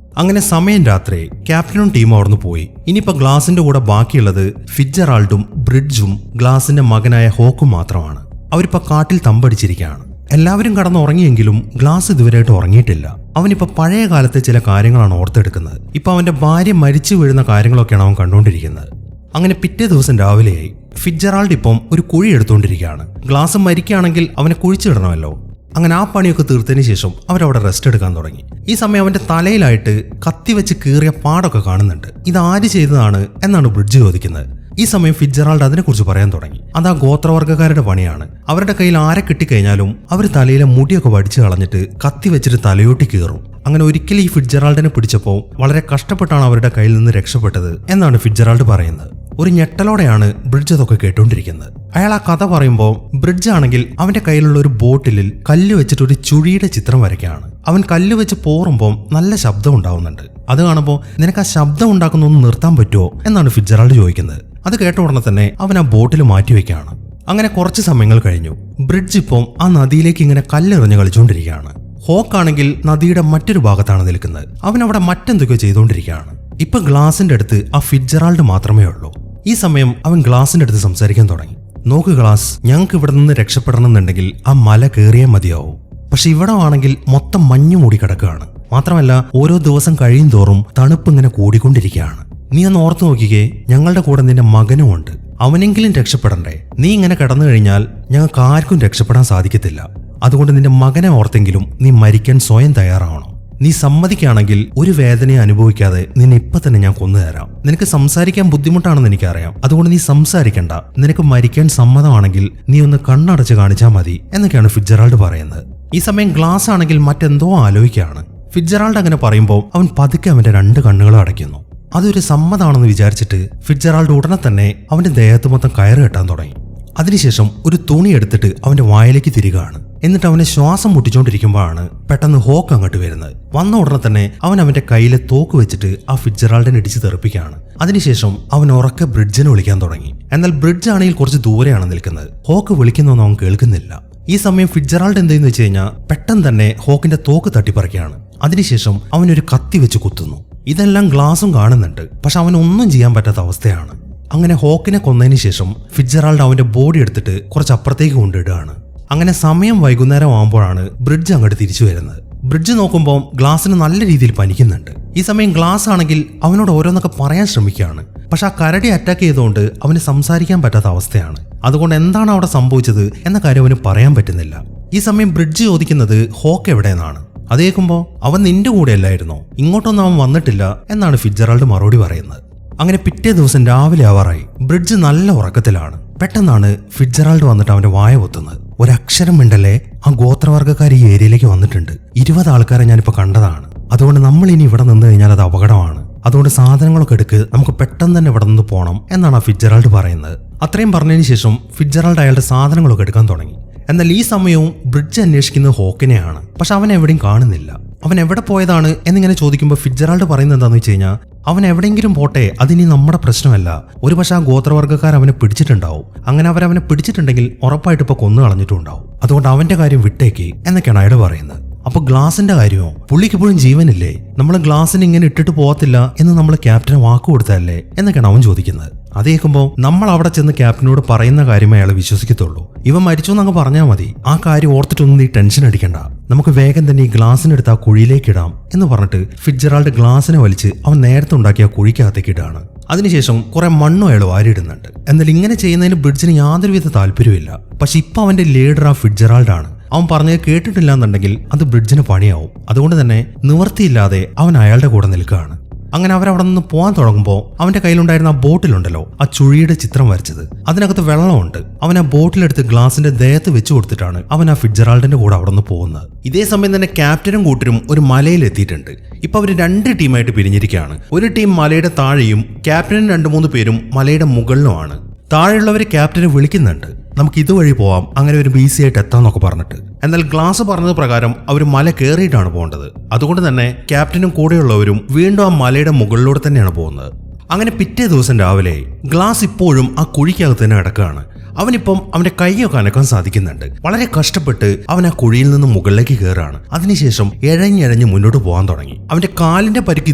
അങ്ങനെ സമയം രാത്രി, ക്യാപ്റ്റനും ടീമും അവിടുന്ന് പോയി. ഇനിയിപ്പോൾ ഗ്ലാസിന്റെ കൂടെ ബാക്കിയുള്ളത് ഫിറ്റ്ജെറാൾഡും ബ്രിഡ്ജും ഗ്ലാസിന്റെ മകനായ ഹോക്കും മാത്രമാണ്. അവരിപ്പോൾ കാട്ടിൽ തമ്പടിച്ചിരിക്കുകയാണ്. എല്ലാവരും കടന്നുറങ്ങിയെങ്കിലും ഗ്ലാസ് ഇതുവരെയായിട്ട് ഉറങ്ങിയിട്ടില്ല. അവനിപ്പോൾ പഴയ കാലത്തെ ചില കാര്യങ്ങളാണ് ഓർത്തെടുക്കുന്നത്. ഇപ്പൊ അവന്റെ ഭാര്യ മരിച്ചു വീഴുന്ന കാര്യങ്ങളൊക്കെയാണ് അവൻ കണ്ടുകൊണ്ടിരിക്കുന്നത്. അങ്ങനെ പിറ്റേ ദിവസം രാവിലെയായി. ഫിറ്റ്ജെറാൾഡ് ഇപ്പം ഒരു കുഴി എടുത്തുകൊണ്ടിരിക്കുകയാണ്. ഗ്ലാസ് മരിക്കുകയാണെങ്കിൽ അവനെ കുഴിച്ചിടണമല്ലോ. അങ്ങനെ ആ പണിയൊക്കെ തീർത്തതിന് ശേഷം അവരവിടെ റെസ്റ്റ് എടുക്കാൻ തുടങ്ങി. ഈ സമയം അവന്റെ തലയിലായിട്ട് കത്തി വെച്ച് കീറിയ പാടൊക്കെ കാണുന്നുണ്ട്. ഇത് ആര് ചെയ്തതാണ് എന്നാണ് ബ്രിഡ്ജ് ചോദിക്കുന്നത്. ഈ സമയം ഫിറ്റ്ജെറാൾഡ് അതിനെക്കുറിച്ച് പറയാൻ തുടങ്ങി. അത് ആ ഗോത്രവർഗ്ഗക്കാരുടെ പണിയാണ്. അവരുടെ കയ്യിൽ ആരെ കിട്ടിക്കഴിഞ്ഞാലും അവർ തലയിലെ മുടിയൊക്കെ വടിച്ചു കളഞ്ഞിട്ട് കത്തി വെച്ചിട്ട് തലയോട്ടി കീറും. അങ്ങനെ ഒരിക്കലും ഈ ഫിറ്റ്ജെറാൾഡിനെ പിടിച്ചപ്പോൾ വളരെ കഷ്ടപ്പെട്ടാണ് അവരുടെ കയ്യിൽ നിന്ന് രക്ഷപ്പെട്ടത് എന്നാണ് ഫിറ്റ്ജെറാൾഡ് പറയുന്നത്. ഒരു ഞെട്ടലോടെയാണ് ബ്രിഡ്ജ് അതൊക്കെ കേട്ടോണ്ടിരിക്കുന്നത്. അയാൾ ആ കഥ പറയുമ്പോൾ ബ്രിഡ്ജ് ആണെങ്കിൽ അവന്റെ കയ്യിലുള്ള ഒരു ബോട്ടിൽ കല്ല് വെച്ചിട്ട് ഒരു ചുഴിയുടെ ചിത്രം വരയ്ക്കുകയാണ്. അവൻ കല്ല് വെച്ച് പോറുമ്പോൾ നല്ല ശബ്ദം ഉണ്ടാവുന്നുണ്ട്. അത് കാണുമ്പോൾ നിനക്ക് ആ ശബ്ദം ഉണ്ടാക്കുന്നൊന്ന് നിർത്താൻ പറ്റുമോ എന്നാണ് ഫിറ്റ്ജെറാൾഡ് ചോദിക്കുന്നത്. അത് കേട്ട ഉടനെ തന്നെ അവൻ ആ ബോട്ടിൽ മാറ്റിവെക്കുകയാണ്. അങ്ങനെ കുറച്ച് സമയങ്ങൾ കഴിഞ്ഞു. ബ്രിഡ്ജ് ഇപ്പം ആ നദിയിലേക്ക് ഇങ്ങനെ കല്ലെറിഞ്ഞ് കളിച്ചുകൊണ്ടിരിക്കുകയാണ്. ഹോക്കാണെങ്കിൽ നദിയുടെ മറ്റൊരു ഭാഗത്താണ് നിൽക്കുന്നത്. അവൻ അവിടെ മറ്റെന്തൊക്കെയോ ചെയ്തുകൊണ്ടിരിക്കുകയാണ്. ഇപ്പൊ ഗ്ലാസിന്റെ അടുത്ത് ആ ഫിറ്റ്ജെറാൾഡ് മാത്രമേ ഉള്ളൂ. ഈ സമയം അവൻ ഗ്ലാസിന്റെ അടുത്ത് സംസാരിക്കാൻ തുടങ്ങി. നോക്ക് ഗ്ലാസ്, ഞങ്ങൾക്ക് ഇവിടെ നിന്ന് രക്ഷപ്പെടണമെന്നുണ്ടെങ്കിൽ ആ മല കയറിയേ മതിയാവും. പക്ഷെ ഇവിടെ ആണെങ്കിൽ മൊത്തം മഞ്ഞു മൂടി കിടക്കുകയാണ്. മാത്രമല്ല ഓരോ ദിവസം കഴിയും തോറും തണുപ്പ് ഇങ്ങനെ കൂടിക്കൊണ്ടിരിക്കുകയാണ്. നീ ഒന്ന് ഓർത്തു നോക്കിക്കേ, ഞങ്ങളുടെ കൂടെ നിന്റെ മകനും ഉണ്ട്. അവനെങ്കിലും രക്ഷപ്പെടണ്ടേ? നീ ഇങ്ങനെ കിടന്നു കഴിഞ്ഞാൽ ഞങ്ങൾക്ക് ആർക്കും രക്ഷപ്പെടാൻ സാധിക്കത്തില്ല. അതുകൊണ്ട് നിന്റെ മകനെ ഓർത്തെങ്കിലും നീ മരിക്കാൻ സ്വയം തയ്യാറാവണം. നീ സമ്മതിക്കുകയാണെങ്കിൽ ഒരു വേദനയെ അനുഭവിക്കാതെ നിന്നെ ഇപ്പൊ തന്നെ ഞാൻ കൊന്നുതരാം. നിനക്ക് സംസാരിക്കാൻ ബുദ്ധിമുട്ടാണെന്ന് എനിക്കറിയാം, അതുകൊണ്ട് നീ സംസാരിക്കണ്ട. നിനക്ക് മരിക്കാൻ സമ്മതമാണെങ്കിൽ നീ ഒന്ന് കണ്ണടച്ച് കാണിച്ചാൽ മതി എന്നൊക്കെയാണ് ഫിറ്റ്ജെറാൾഡ് പറയുന്നത്. ഈ സമയം ഗ്ലാസ് ആണെങ്കിൽ മറ്റെന്തോ ആലോചിക്കുകയാണ്. ഫിറ്റ്ജെറാൾഡ് അങ്ങനെ പറയുമ്പോൾ അവൻ പതുക്കെ അവന്റെ 2 കണ്ണുകളും അടയ്ക്കുന്നു. അതൊരു സമ്മതമാണെന്ന് വിചാരിച്ചിട്ട് ഫിറ്റ്ജെറാൾഡ് ഉടനെ തന്നെ അവന്റെ ദേഹത്ത് മൊത്തം കയറ് കെട്ടാൻ തുടങ്ങി. അതിനുശേഷം ഒരു തുണി എടുത്തിട്ട് അവന്റെ വായിലേക്ക് തിരികെയാണ്. എന്നിട്ട് അവനെ ശ്വാസം മുട്ടിച്ചോണ്ടിരിക്കുമ്പോഴാണ് പെട്ടെന്ന് ഹോക്ക് അങ്ങോട്ട് വരുന്നത്. വന്ന ഉടനെ തന്നെ അവന്റെ കയ്യിലെ തോക്ക് വെച്ചിട്ട് ആ ഫിറ്റ്ജെറാൾഡിനെ ഇടിച്ച് തെറിപ്പിക്കുകയാണ്. അതിനുശേഷം അവൻ ഉറക്കെ ബ്രിഡ്ജിനെ വിളിക്കാൻ തുടങ്ങി. എന്നാൽ ബ്രിഡ്ജ് ആണെങ്കിൽ കുറച്ച് ദൂരെയാണ് നിൽക്കുന്നത്. ഹോക്ക് വിളിക്കുന്നൊന്നും അവൻ കേൾക്കുന്നില്ല. ഈ സമയം ഫിറ്റ്ജെറാൾഡ് എന്തെന്ന് വെച്ച് കഴിഞ്ഞാൽ പെട്ടെന്ന് തന്നെ ഹോക്കിന്റെ തോക്ക് തട്ടിപ്പറിക്കുകയാണ്. അതിനുശേഷം അവനൊരു കത്തി വെച്ച് കുത്തുന്നു. ഇതെല്ലാം ഗ്ലാസും കാണുന്നുണ്ട്, പക്ഷെ അവനൊന്നും ചെയ്യാൻ പറ്റാത്ത അവസ്ഥയാണ്. അങ്ങനെ ഹോക്കിനെ കൊന്നതിന് ശേഷം ഫിറ്റ്ജെറാൾഡ് അവന്റെ ബോഡി എടുത്തിട്ട് കുറച്ച് അപ്പുറത്തേക്ക് കൊണ്ടിടുകയാണ്. അങ്ങനെ സമയം വൈകുന്നേരം ആകുമ്പോഴാണ് ബ്രിഡ്ജ് അങ്ങോട്ട് തിരിച്ചു വരുന്നത്. ബ്രിഡ്ജ് നോക്കുമ്പോൾ ഗ്ലാസിന് നല്ല രീതിയിൽ പനിക്കുന്നുണ്ട്. ഈ സമയം ഗ്ലാസ് ആണെങ്കിൽ അവനോട് ഓരോന്നൊക്കെ പറയാൻ ശ്രമിക്കുകയാണ്. പക്ഷെ ആ കരടി അറ്റാക്ക് ചെയ്തുകൊണ്ട് അവന് സംസാരിക്കാൻ പറ്റാത്ത അവസ്ഥയാണ്. അതുകൊണ്ട് എന്താണ് അവിടെ സംഭവിച്ചത് എന്ന കാര്യം അവന് പറയാൻ പറ്റുന്നില്ല. ഈ സമയം ബ്രിഡ്ജ് ചോദിക്കുന്നത് ഹോക്ക് എവിടെയെന്നാണ്. അത് കേൾക്കുമ്പോൾ അവൻ നിന്റെ കൂടെ അല്ലായിരുന്നോ? ഇങ്ങോട്ടൊന്നും അവൻ വന്നിട്ടില്ല എന്നാണ് ഫിറ്റ്ജെറാൾഡ് മറുപടി പറയുന്നത്. അങ്ങനെ പിറ്റേ ദിവസം രാവിലെ ആവാറായി. ബ്രിഡ്ജ് നല്ല ഉറക്കത്തിലാണ്. പെട്ടെന്നാണ് ഫിറ്റ്ജെറാൾഡ് വന്നിട്ട് അവന്റെ വായ പൊത്തുന്നത്. ഒരക്ഷരം മിണ്ടല്ലേ, ആ ഗോത്രവർഗ്ഗക്കാർ ഈ ഏരിയയിലേക്ക് വന്നിട്ടുണ്ട്. 20 ആൾക്കാരെ ഞാനിപ്പോ കണ്ടതാണ്. അതുകൊണ്ട് നമ്മൾ ഇനി ഇവിടെ നിന്ന് കഴിഞ്ഞാൽ അത് അപകടമാണ്. അതുകൊണ്ട് സാധനങ്ങളൊക്കെ എടുക്ക്, നമുക്ക് പെട്ടെന്ന് തന്നെ ഇവിടെ നിന്ന് പോകണം എന്നാണ് ആ ഫിറ്റ്ജെറാൾഡ് പറയുന്നത്. അത്രയും പറഞ്ഞതിന് ശേഷം ഫിറ്റ്ജെറാൾഡ് അയാളുടെ സാധനങ്ങളൊക്കെ എടുക്കാൻ തുടങ്ങി. എന്നാൽ ഈ സമയവും ബ്രിഡ്ജ് അന്വേഷിക്കുന്നത് ഹോക്കിനെയാണ്. പക്ഷെ അവൻ എവിടെയും കാണുന്നില്ല. അവൻ എവിടെ പോയതാണ് എന്നിങ്ങനെ ചോദിക്കുമ്പോൾ ഫിറ്റ്ജെറാൾഡ് പറയുന്നത് എന്താണെന്ന് വെച്ച് കഴിഞ്ഞാൽ, അവൻ എവിടെയെങ്കിലും പോട്ടെ, അതിനി നമ്മുടെ പ്രശ്നമല്ല. ഒരു പക്ഷെ ആ ഗോത്രവർഗ്ഗക്കാർ അവനെ പിടിച്ചിട്ടുണ്ടാവും. അങ്ങനെ അവരവനെ പിടിച്ചിട്ടുണ്ടെങ്കിൽ ഉറപ്പായിട്ട് ഇപ്പൊ കൊന്നു കളഞ്ഞിട്ടുണ്ടാവും. അതുകൊണ്ട് അവന്റെ കാര്യം വിട്ടേക്ക് എന്നൊക്കെയാണ് അയാൾ പറയുന്നത്. അപ്പൊ ഗ്ലാസിന്റെ കാര്യമോ? പുള്ളിക്ക് ഇപ്പോഴും ജീവനില്ലേ? നമ്മൾ ഗ്ലാസിന് ഇങ്ങനെ ഇട്ടിട്ട് പോകത്തില്ല എന്ന് നമ്മൾ ക്യാപ്റ്റന് വാക്ക് കൊടുത്തല്ലേ എന്നൊക്കെയാണ് അവൻ ചോദിക്കുന്നത്. അത് കേൾക്കുമ്പോൾ നമ്മൾ അവിടെ ചെന്ന് ക്യാപ്റ്റനോട് പറയുന്ന കാര്യമേ അയാൾ വിശ്വസിക്കത്തുള്ളൂ. ഇവൻ മരിച്ചു എന്നങ്ങ് പറഞ്ഞാൽ മതി. ആ കാര്യം ഓർത്തിട്ടൊന്നും നീ ടെൻഷൻ അടിക്കണ്ട, നമുക്ക് വേഗം തന്നെ ഈ ഗ്ലാസിനെടുത്ത് ആ കുഴിയിലേക്ക് ഇടാം എന്ന് പറഞ്ഞിട്ട് ഫിറ്റ്ജെറാൾഡ് ഗ്ലാസിനെ വലിച്ച് അവൻ നേരത്തെ ഉണ്ടാക്കിയ കുഴിക്കകത്തേക്ക് ഇടാണ്. അതിനുശേഷം കുറെ മണ്ണും അയാൾ വാരിയിടുന്നുണ്ട്. എന്നാൽ ഇങ്ങനെ ചെയ്യുന്നതിന് ബ്രിഡ്ജിന് യാതൊരുവിധ താല്പര്യമില്ല. പക്ഷെ ഇപ്പൊ അവന്റെ ലീഡർ ആ ഫിറ്റ്ജെറാൾഡ് ആണ്. അവൻ പറഞ്ഞത് കേട്ടിട്ടില്ല എന്നുണ്ടെങ്കിൽ അത് ബ്രിഡ്ജിന് പണിയാവും. അതുകൊണ്ട് തന്നെ നിവർത്തിയില്ലാതെ അവൻ അയാളുടെ കൂടെ നിൽക്കുകയാണ്. അങ്ങനെ അവരവിടെ നിന്ന് പോകാൻ തുടങ്ങുമ്പോൾ അവന്റെ കയ്യിലുണ്ടായിരുന്ന ആ ബോട്ടിലുണ്ടല്ലോ, ആ ചുഴിയുടെ ചിത്രം വരച്ചത്, അതിനകത്ത് വെള്ളമുണ്ട്. അവൻ ആ ബോട്ടിലെടുത്ത് ഗ്ലാസിന്റെ ദേഹത്ത് വെച്ച് കൊടുത്തിട്ടാണ് അവൻ ആ ഫിറ്റ്ജെറാൾഡിന്റെ കൂടെ അവിടെ നിന്ന് പോകുന്നത്. ഇതേ സമയം തന്നെ ക്യാപ്റ്റനും കൂട്ടരും ഒരു മലയിൽ എത്തിയിട്ടുണ്ട്. ഇപ്പൊ അവർ 2 ടീമായിട്ട് പിരിഞ്ഞിരിക്കുകയാണ്. ഒരു ടീം മലയുടെ താഴെയും ക്യാപ്റ്റനും 2-3 പേരും മലയുടെ മുകളിലുമാണ്. താഴെയുള്ളവർ ക്യാപ്റ്റനെ വിളിക്കുന്നുണ്ട്, നമുക്ക് ഇതുവഴി പോവാം, അങ്ങനെ ഒരു ഈസി ആയിട്ട് എത്താന്നൊക്കെ പറഞ്ഞിട്ട്. എന്നാൽ ഗ്ലാസ് പറഞ്ഞത് പ്രകാരം അവർ മല കയറിയിട്ടാണ് പോകേണ്ടത്. അതുകൊണ്ട് തന്നെ ക്യാപ്റ്റനും കൂടെയുള്ളവരും വീണ്ടും ആ മലയുടെ മുകളിലൂടെ തന്നെയാണ് പോകുന്നത്. അങ്ങനെ പിറ്റേ ദിവസം രാവിലെ ഗ്ലാസ് ഇപ്പോഴും ആ കുഴിക്കകത്ത് തന്നെ കിടക്കുകയാണ്. അവനിപ്പം അവന്റെ കൈയൊക്കെ അനക്കാൻ സാധിക്കുന്നുണ്ട്. വളരെ കഷ്ടപ്പെട്ട് അവൻ ആ കുഴിയിൽ നിന്ന് മുകളിലേക്ക് കയറാണ്. അതിനുശേഷം എഴഞ്ഞെഴഞ്ഞ് മുന്നോട്ട് പോകാൻ തുടങ്ങി. അവന്റെ കാലിന്റെ പരിക്ക്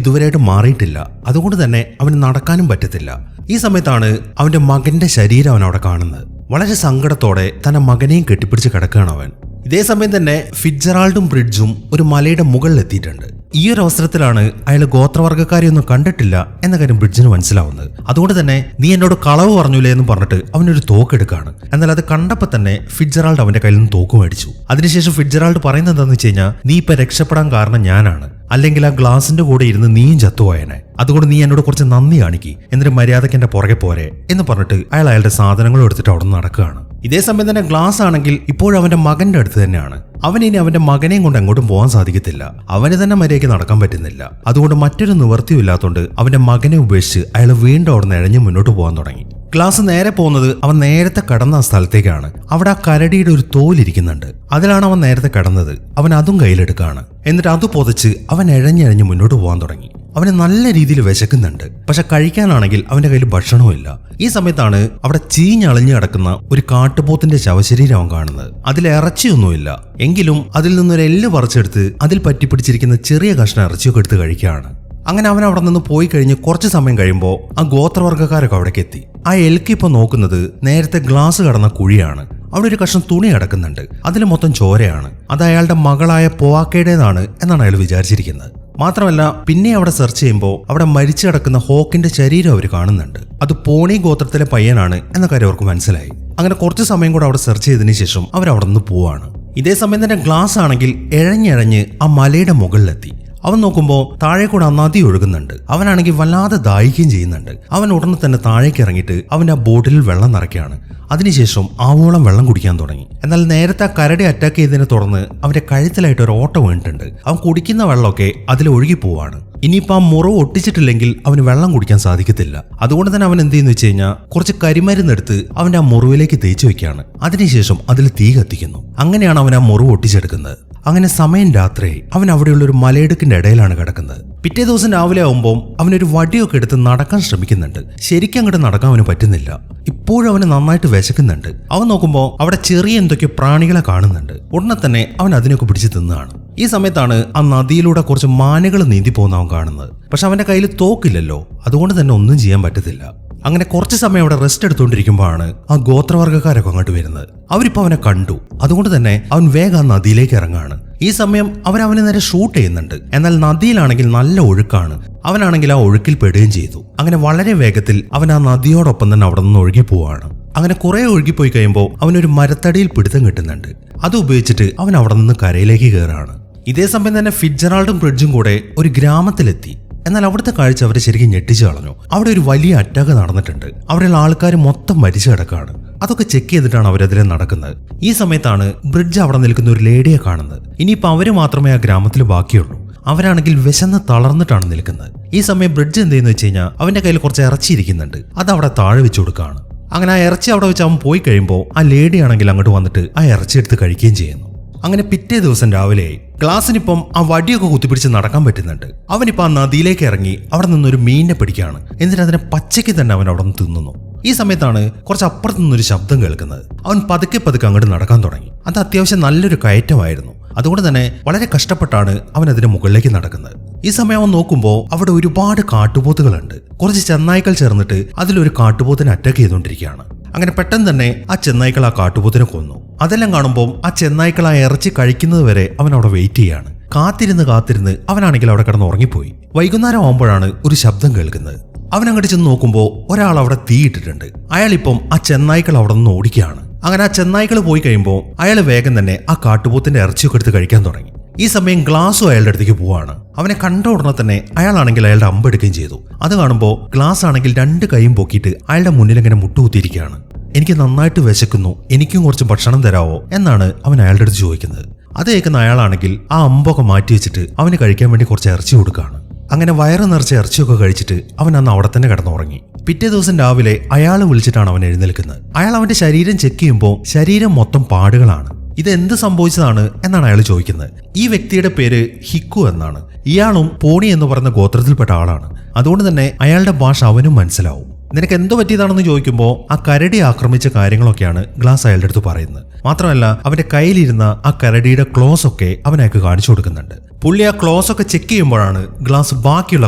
ഇതുവരെയായിട്ട് മാറിയിട്ടില്ല. അതുകൊണ്ട് തന്നെ അവന് നടക്കാനും പറ്റത്തില്ല. ഈ സമയത്താണ് അവന്റെ മകന്റെ ശരീരം അവൻ അവിടെ കാണുന്നത്. വളരെ സങ്കടത്തോടെ തന്റെ മകനെയും കെട്ടിപ്പിടിച്ച് കിടക്കുകയാണ് അവൻ. ഇതേ സമയം തന്നെ ഫിറ്റ്ജെറാൾഡും ബ്രിഡ്ജും ഒരു മലയുടെ മുകളിൽ എത്തിയിട്ടുണ്ട്. ഈ ഒരു അവസരത്തിലാണ് അയാൾ ഗോത്രവർഗ്ഗക്കാരെയൊന്നും കണ്ടിട്ടില്ല എന്ന കാര്യം ബ്രിഡ്ജിന് മനസ്സിലാവുന്നത്. അതുകൊണ്ട് തന്നെ നീ എന്നോട് കളവ് പറഞ്ഞില്ലേ എന്ന് പറഞ്ഞിട്ട് അവനൊരു തോക്കെടുക്കാണ്. എന്നാൽ അത് കണ്ടപ്പോൾ തന്നെ ഫിറ്റ്ജെറാൾഡ് അവന്റെ കയ്യിൽ നിന്ന് തോക്ക് മേടിച്ചു. അതിനുശേഷം ഫിറ്റ്ജെറാൾഡ് പറയുന്നത് എന്താണെന്ന് വെച്ച് കഴിഞ്ഞാൽ, നീ ഇപ്പൊ രക്ഷപ്പെടാൻ കാരണം ഞാനാണ്, അല്ലെങ്കിൽ ആ ഗ്ലാസിന്റെ കൂടെ ഇരുന്ന് നീയും ചത്തുപോയനെ. അതുകൊണ്ട് നീ എന്നോട് കുറച്ച് നന്ദി കാണിക്കി, എന്നിട്ട് മര്യാദയ്ക്ക് എന്റെ പുറകെ പോരെ എന്ന് പറഞ്ഞിട്ട് അയാൾ അയാളുടെ സാധനങ്ങളും എടുത്തിട്ട് അവിടെ നിന്ന് നടക്കുകയാണ്. ഇതേ സമയം തന്നെ ഗ്ലാസ് ആണെങ്കിൽ ഇപ്പോഴും അവന്റെ മകന്റെ അടുത്ത് തന്നെയാണ്. അവനിനി അവന്റെ മകനെയും കൊണ്ട് എങ്ങോട്ടും പോകാൻ സാധിക്കത്തില്ല. അവന് തന്നെ മര്യാദയ്ക്ക് നടക്കാൻ പറ്റുന്നില്ല. അതുകൊണ്ട് മറ്റൊരു നിവൃത്തിയും ഇല്ലാത്തതുകൊണ്ട് അവന്റെ മകനെ ഉപേക്ഷിച്ച് അയാൾ വീണ്ടും അവിടെ നിന്ന് ഇഴഞ്ഞ് മുന്നോട്ട് പോകാൻ തുടങ്ങി. ഗ്ലാസ് നേരെ പോകുന്നത് അവൻ നേരത്തെ കടന്ന ആ സ്ഥലത്തേക്കാണ്. അവിടെ ആ കരടിയുടെ ഒരു തോലിരിക്കുന്നുണ്ട്. അതിലാണ് അവൻ നേരത്തെ കടന്നത്. അവൻ അതും കയ്യിലെടുക്കുകയാണ്. എന്നിട്ട് അത് പൊതച്ച് അവൻ ഇഴഞ്ഞിഴഞ്ഞ് മുന്നോട്ട് പോകാൻ തുടങ്ങി. അവന് നല്ല രീതിയിൽ വിശക്കുന്നുണ്ട്. പക്ഷെ കഴിക്കാനാണെങ്കിൽ അവന്റെ കയ്യിൽ ഭക്ഷണവും ഇല്ല. ഈ സമയത്താണ് അവിടെ ചീഞ്ഞളിഞ്ഞു കിടക്കുന്ന ഒരു കാട്ടുപോത്തിന്റെ ശവശരീരം അവൻ കാണുന്നത്. അതിൽ ഇറച്ചിയൊന്നുമില്ല. എങ്കിലും അതിൽ നിന്നൊരു എല്ല് പറിച്ചെടുത്ത് അതിൽ പറ്റിപ്പിടിച്ചിരിക്കുന്ന ചെറിയ കഷ്ണം ഇറച്ചിയൊക്കെ എടുത്ത് കഴിക്കുകയാണ്. അങ്ങനെ അവൻ അവിടെ നിന്ന് പോയി കഴിഞ്ഞ് കുറച്ച് സമയം കഴിയുമ്പോൾ ആ ഗോത്രവർഗ്ഗക്കാരൊക്കെ അവിടേക്ക് എത്തി. ആ എൽക്ക് ഇപ്പോൾ നോക്കുന്നത് നേരത്തെ ഗ്ലാസ് കടന്ന കുഴിയാണ്. അവിടെ ഒരു കഷ്ണം തുണി കിടക്കുന്നുണ്ട്. അതിൽ മൊത്തം ചോരയാണ്. അത് അയാളുടെ മകളായ പോവാക്കയുടേതാണ് എന്നാണ് അയാൾ വിചാരിച്ചിരിക്കുന്നത്. മാത്രമല്ല പിന്നെ അവിടെ സെർച്ച് ചെയ്യുമ്പോൾ അവിടെ മരിച്ചു കിടക്കുന്ന ഹോക്കിന്റെ ശരീരം അവർ കാണുന്നുണ്ട്. അത് പോണി ഗോത്രത്തിലെ പയ്യനാണ് എന്ന കാര്യം അവർക്ക് മനസ്സിലായി. അങ്ങനെ കുറച്ച് സമയം കൂടെ അവിടെ സെർച്ച് ചെയ്തതിനു ശേഷം അവർ അവിടെ നിന്ന് പോവാണ്. ഇതേ സമയം തന്നെ ഗ്ലാസ് ആണെങ്കിൽ എഴഞ്ഞെഴഞ്ഞ് ആ മലയുടെ മുകളിലെത്തി. അവൻ നോക്കുമ്പോൾ താഴെ കൂടെ ആ നദി ഒഴുകുന്നുണ്ട്. അവനാണെങ്കിൽ വല്ലാതെ ദാഹിക്കുകയും ചെയ്യുന്നുണ്ട്. അവൻ ഉടനെ തന്നെ താഴേക്ക് ഇറങ്ങിയിട്ട് അവൻ ആ ബോട്ടിലിൽ വെള്ളം നിറയ്ക്കുകയാണ്. അതിനുശേഷം ആവോളം വെള്ളം കുടിക്കാൻ തുടങ്ങി. എന്നാൽ നേരത്തെ ആ കരടി അറ്റാക്ക് ചെയ്തതിനെ തുടർന്ന് അവന്റെ കഴുത്തിലായിട്ട് ഒരു ഓട്ട വീണിട്ടുണ്ട്. അവൻ കുടിക്കുന്ന വെള്ളമൊക്കെ അതിൽ ഒഴുകി പോവാണ്. ഇനിയിപ്പോൾ ആ മുറിവ് ഒട്ടിച്ചിട്ടില്ലെങ്കിൽ അവന് വെള്ളം കുടിക്കാൻ സാധിക്കത്തില്ല. അതുകൊണ്ട് തന്നെ അവൻ എന്ത് ചെയ്യുന്നു വെച്ച് കഴിഞ്ഞാൽ കുറച്ച് കരിമരുന്നെടുത്ത് അവന്റെ ആ മുറിവിലേക്ക് തേച്ച് വെക്കുകയാണ്. അതിനുശേഷം അതിൽ തീ കത്തിക്കുന്നു. അങ്ങനെയാണ് അവൻ ആ മുറിവ് ഒട്ടിച്ചെടുക്കുന്നത്. അങ്ങനെ സമയം രാത്രിയായി. അവൻ അവിടെയുള്ള ഒരു മലയിടുക്കിന്റെ ഇടയിലാണ് കിടക്കുന്നത്. പിറ്റേ ദിവസം രാവിലെ ആവുമ്പോൾ അവനൊരു വടിയൊക്കെ എടുത്ത് നടക്കാൻ ശ്രമിക്കുന്നുണ്ട്. ശരിക്കും അങ്ങോട്ട് നടക്കാൻ അവന് പറ്റുന്നില്ല. ഇപ്പോഴും അവന് നന്നായിട്ട് വിശക്കുന്നുണ്ട്. അവൻ നോക്കുമ്പോൾ അവിടെ ചെറിയ എന്തൊക്കെയോ പ്രാണികളെ കാണുന്നുണ്ട്. ഉടനെ തന്നെ അവൻ അതിനൊക്കെ പിടിച്ച് തിന്നാണ്. ഈ സമയത്താണ് ആ നദിയിലൂടെ കുറച്ച് മാനുകൾ നീന്തി പോകുന്ന അവൻ കാണുന്നത്. പക്ഷെ അവന്റെ കയ്യിൽ തോക്കില്ലല്ലോ. അതുകൊണ്ട് തന്നെ ഒന്നും ചെയ്യാൻ പറ്റത്തില്ല. അങ്ങനെ കുറച്ച് സമയം അവിടെ റെസ്റ്റ് എടുത്തുകൊണ്ടിരിക്കുമ്പോഴാണ് ആ ഗോത്രവർഗ്ഗക്കാരൊക്കെ അങ്ങോട്ട് വരുന്നത്. അവരിപ്പോ അവനെ കണ്ടു. അതുകൊണ്ട് തന്നെ അവൻ വേഗം ആ നദിയിലേക്ക് ഇറങ്ങാണ്. ഈ സമയം അവനെ നേരെ ഷൂട്ട് ചെയ്യുന്നുണ്ട്. എന്നാൽ നദിയിലാണെങ്കിൽ നല്ല ഒഴുക്കാണ്. അവനാണെങ്കിൽ ആ ഒഴുക്കിൽ പെടുകയും ചെയ്തു. അങ്ങനെ വളരെ വേഗത്തിൽ അവൻ ആ നദിയോടൊപ്പം തന്നെ അവിടെ നിന്ന് ഒഴുകി പോവാണ്. അങ്ങനെ കുറെ ഒഴുകിപ്പോയി കഴിയുമ്പോൾ അവനൊരു മരത്തടിയിൽ പിടുത്തം കിട്ടുന്നുണ്ട്. അത് ഉപയോഗിച്ചിട്ട് അവൻ അവിടെ നിന്ന് കരയിലേക്ക് കയറാണ്. ഇതേ സമയം തന്നെ ഫിറ്റ്ജെറാൾഡും ബ്രിഡ്ജും കൂടെ ഒരു ഗ്രാമത്തിലെത്തി. എന്നാൽ അവിടുത്തെ കാഴ്ച അവരെ ശരിക്കും ഞെട്ടിച്ചു കളഞ്ഞു. അവിടെ ഒരു വലിയ അറ്റാക്ക് നടന്നിട്ടുണ്ട്. അവിടെയുള്ള ആൾക്കാർ മൊത്തം മരിച്ചു കിടക്കാണ്. അതൊക്കെ ചെക്ക് ചെയ്തിട്ടാണ് അവരതിലെ നടക്കുന്നത്. ഈ സമയത്താണ് ബ്രിഡ്ജ് അവിടെ നിൽക്കുന്ന ഒരു ലേഡിയെ കാണുന്നത്. ഇനിയിപ്പോൾ അവര് മാത്രമേ ആ ഗ്രാമത്തിൽ ബാക്കിയുള്ളൂ. അവരാണെങ്കിൽ വിശന്ന് തളർന്നിട്ടാണ് നിൽക്കുന്നത്. ഈ സമയം ബ്രിഡ്ജ് എന്ത് ചെയ്യുന്നു വെച്ച് കഴിഞ്ഞാൽ അവന്റെ കയ്യിൽ കുറച്ച് ഇറച്ചി ഇരിക്കുന്നുണ്ട്. അത് അവിടെ താഴെ വെച്ച് കൊടുക്കുകയാണ്. അങ്ങനെ ആ ഇറച്ചി അവിടെ വെച്ച് അവൻ പോയി കഴിയുമ്പോൾ ആ ലേഡി ആണെങ്കിൽ അങ്ങോട്ട് വന്നിട്ട് ആ ഇറച്ചി എടുത്ത് കഴിക്കുകയും ചെയ്യുന്നു. അങ്ങനെ പിറ്റേ ദിവസം രാവിലെയായി. ഗ്ലാസിനിപ്പം ആ വടിയൊക്കെ കുത്തിപ്പിടിച്ച് നടക്കാൻ പറ്റുന്നുണ്ട്. അവനിപ്പോൾ ആ നദിയിലേക്ക് ഇറങ്ങി അവിടെ നിന്നൊരു മീനിനെ പിടിക്കുകയാണ്. എന്നിട്ട് അതിനെ പച്ചയ്ക്ക് തന്നെ അവൻ അവിടെ നിന്ന് തിന്നുന്നു. ഈ സമയത്താണ് കുറച്ച് അപ്പുറത്ത് നിന്നൊരു ശബ്ദം കേൾക്കുന്നത്. അവൻ പതുക്കെ അങ്ങോട്ട് നടക്കാൻ തുടങ്ങി. അത് അത്യാവശ്യം നല്ലൊരു കയറ്റമായിരുന്നു. അതുകൊണ്ട് തന്നെ വളരെ കഷ്ടപ്പെട്ടാണ് അവൻ അതിന്റെ മുകളിലേക്ക് നടക്കുന്നത്. ഈ സമയം അവൻ നോക്കുമ്പോൾ അവിടെ ഒരുപാട് കാട്ടുപോത്തുകളുണ്ട്. കുറച്ച് ചെന്നായ്ക്കൾ ചേർന്നിട്ട് അതിലൊരു കാട്ടുപോത്തിനെ അറ്റാക്ക് ചെയ്തുകൊണ്ടിരിക്കുകയാണ്. അങ്ങനെ പെട്ടെന്ന് തന്നെ ആ ചെന്നായ്ക്കൾ ആ കാട്ടുപോത്തിനെ കൊന്നു. അതെല്ലാം കാണുമ്പോൾ ആ ചെന്നായ്ക്കൾ ആ ഇറച്ചി കഴിക്കുന്നത് വരെ അവൻ അവിടെ വെയിറ്റ് ചെയ്യാണ്. കാത്തിരുന്ന് അവനാണെങ്കിൽ അവിടെ കിടന്ന് ഉറങ്ങിപ്പോയി. വൈകുന്നേരം ആകുമ്പോഴാണ് ഒരു ശബ്ദം കേൾക്കുന്നത്. അവൻ അങ്ങോട്ട് ചെന്ന് നോക്കുമ്പോൾ ഒരാൾ അവിടെ തീയിട്ടിട്ടുണ്ട്. അയാളിപ്പം ആ ചെന്നായ്ക്കൾ അവിടെ നിന്ന് ഓടിക്കുകയാണ്. അങ്ങനെ ആ ചെന്നായ്ക്കൾ പോയി കഴിയുമ്പോൾ അയാൾ വേഗം തന്നെ ആ കാട്ടുപോത്തിന്റെ ഇറച്ചിയൊക്കെ എടുത്ത് കഴിക്കാൻ തുടങ്ങി. ഈ സമയം ഗ്ലാസും അയാളുടെ അടുത്തേക്ക് പോവാണ്. അവനെ കണ്ട ഉടനെ തന്നെ അയാളാണെങ്കിൽ അയാളുടെ അമ്പെടുക്കുകയും ചെയ്തു. അത് കാണുമ്പോൾ ഗ്ലാസ് ആണെങ്കിൽ 2 കൈയും പൊക്കിയിട്ട് അയാളുടെ മുന്നിൽ ഇങ്ങനെ മുട്ടുകുത്തിയിരിക്കുകയാണ്. എനിക്ക് നന്നായിട്ട് വിശക്കുന്നു, എനിക്കും കുറച്ച് ഭക്ഷണം തരാവോ എന്നാണ് അവൻ അയാളുടെ അടുത്ത് ചോദിക്കുന്നത്. അത് കേൾക്കുന്ന അയാളാണെങ്കിൽ ആ അമ്പൊക്കെ മാറ്റി വെച്ചിട്ട് അവന് കഴിക്കാൻ വേണ്ടി കുറച്ച് ഇറച്ചി കൊടുക്കുകയാണ്. അങ്ങനെ വയറ് നിറച്ച ഇറച്ചിയൊക്കെ കഴിച്ചിട്ട് അവൻ അന്ന് അവിടെ തന്നെ കിടന്നുറങ്ങി. പിറ്റേ ദിവസം രാവിലെ അയാളെ വിളിച്ചിട്ടാണ് അവൻ എഴുന്നേൽക്കുന്നത്. അയാൾ അവന്റെ ശരീരം ചെക്ക് ചെയ്യുമ്പോൾ ശരീരം മൊത്തം പാടുകളാണ്. ഇത് എന്ത് സംഭവിച്ചതാണ് എന്നാണ് അയാൾ ചോദിക്കുന്നത്. ഈ വ്യക്തിയുടെ പേര് ഹിക്കു എന്നാണ്. ഇയാളും പോണി എന്ന് പറയുന്ന ഗോത്രത്തിൽപ്പെട്ട ആളാണ്. അതുകൊണ്ട് തന്നെ അയാളുടെ ഭാഷ അവനും മനസ്സിലാവും. നിനക്ക് എന്തോ പറ്റിയതാണെന്ന് ചോദിക്കുമ്പോൾ ആ കരടി ആക്രമിച്ച കാര്യങ്ങളൊക്കെയാണ് ഗ്ലാസ് അയാളുടെ അടുത്ത് പറയുന്നത്. മാത്രമല്ല അവന്റെ കയ്യിലിരുന്ന ആ കരടിയുടെ ക്ലോസ് ഒക്കെ അവനയാൾക്ക് കാണിച്ചു കൊടുക്കുന്നുണ്ട്. പുള്ളി ആ ക്ലോസ് ഒക്കെ ചെക്ക് ചെയ്യുമ്പോഴാണ് ഗ്ലാസ് ബാക്കിയുള്ള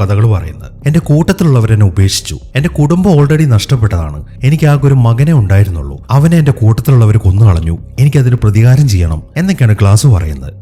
കഥകൾ പറയുന്നത്. എന്റെ കൂട്ടത്തിലുള്ളവരെന്നെ ഉപേക്ഷിച്ചു. എന്റെ കുടുംബം ഓൾറെഡി നഷ്ടപ്പെട്ടതാണ്. എനിക്ക് ആകെ ഒരു മകനെ ഉണ്ടായിരുന്നുള്ളൂ. അവനെ എന്റെ കൂട്ടത്തിലുള്ളവർ കൊന്നു കളഞ്ഞു. എനിക്കതിന് പ്രതികാരം ചെയ്യണം എന്നൊക്കെയാണ് ഗ്ലാസ് പറയുന്നത്.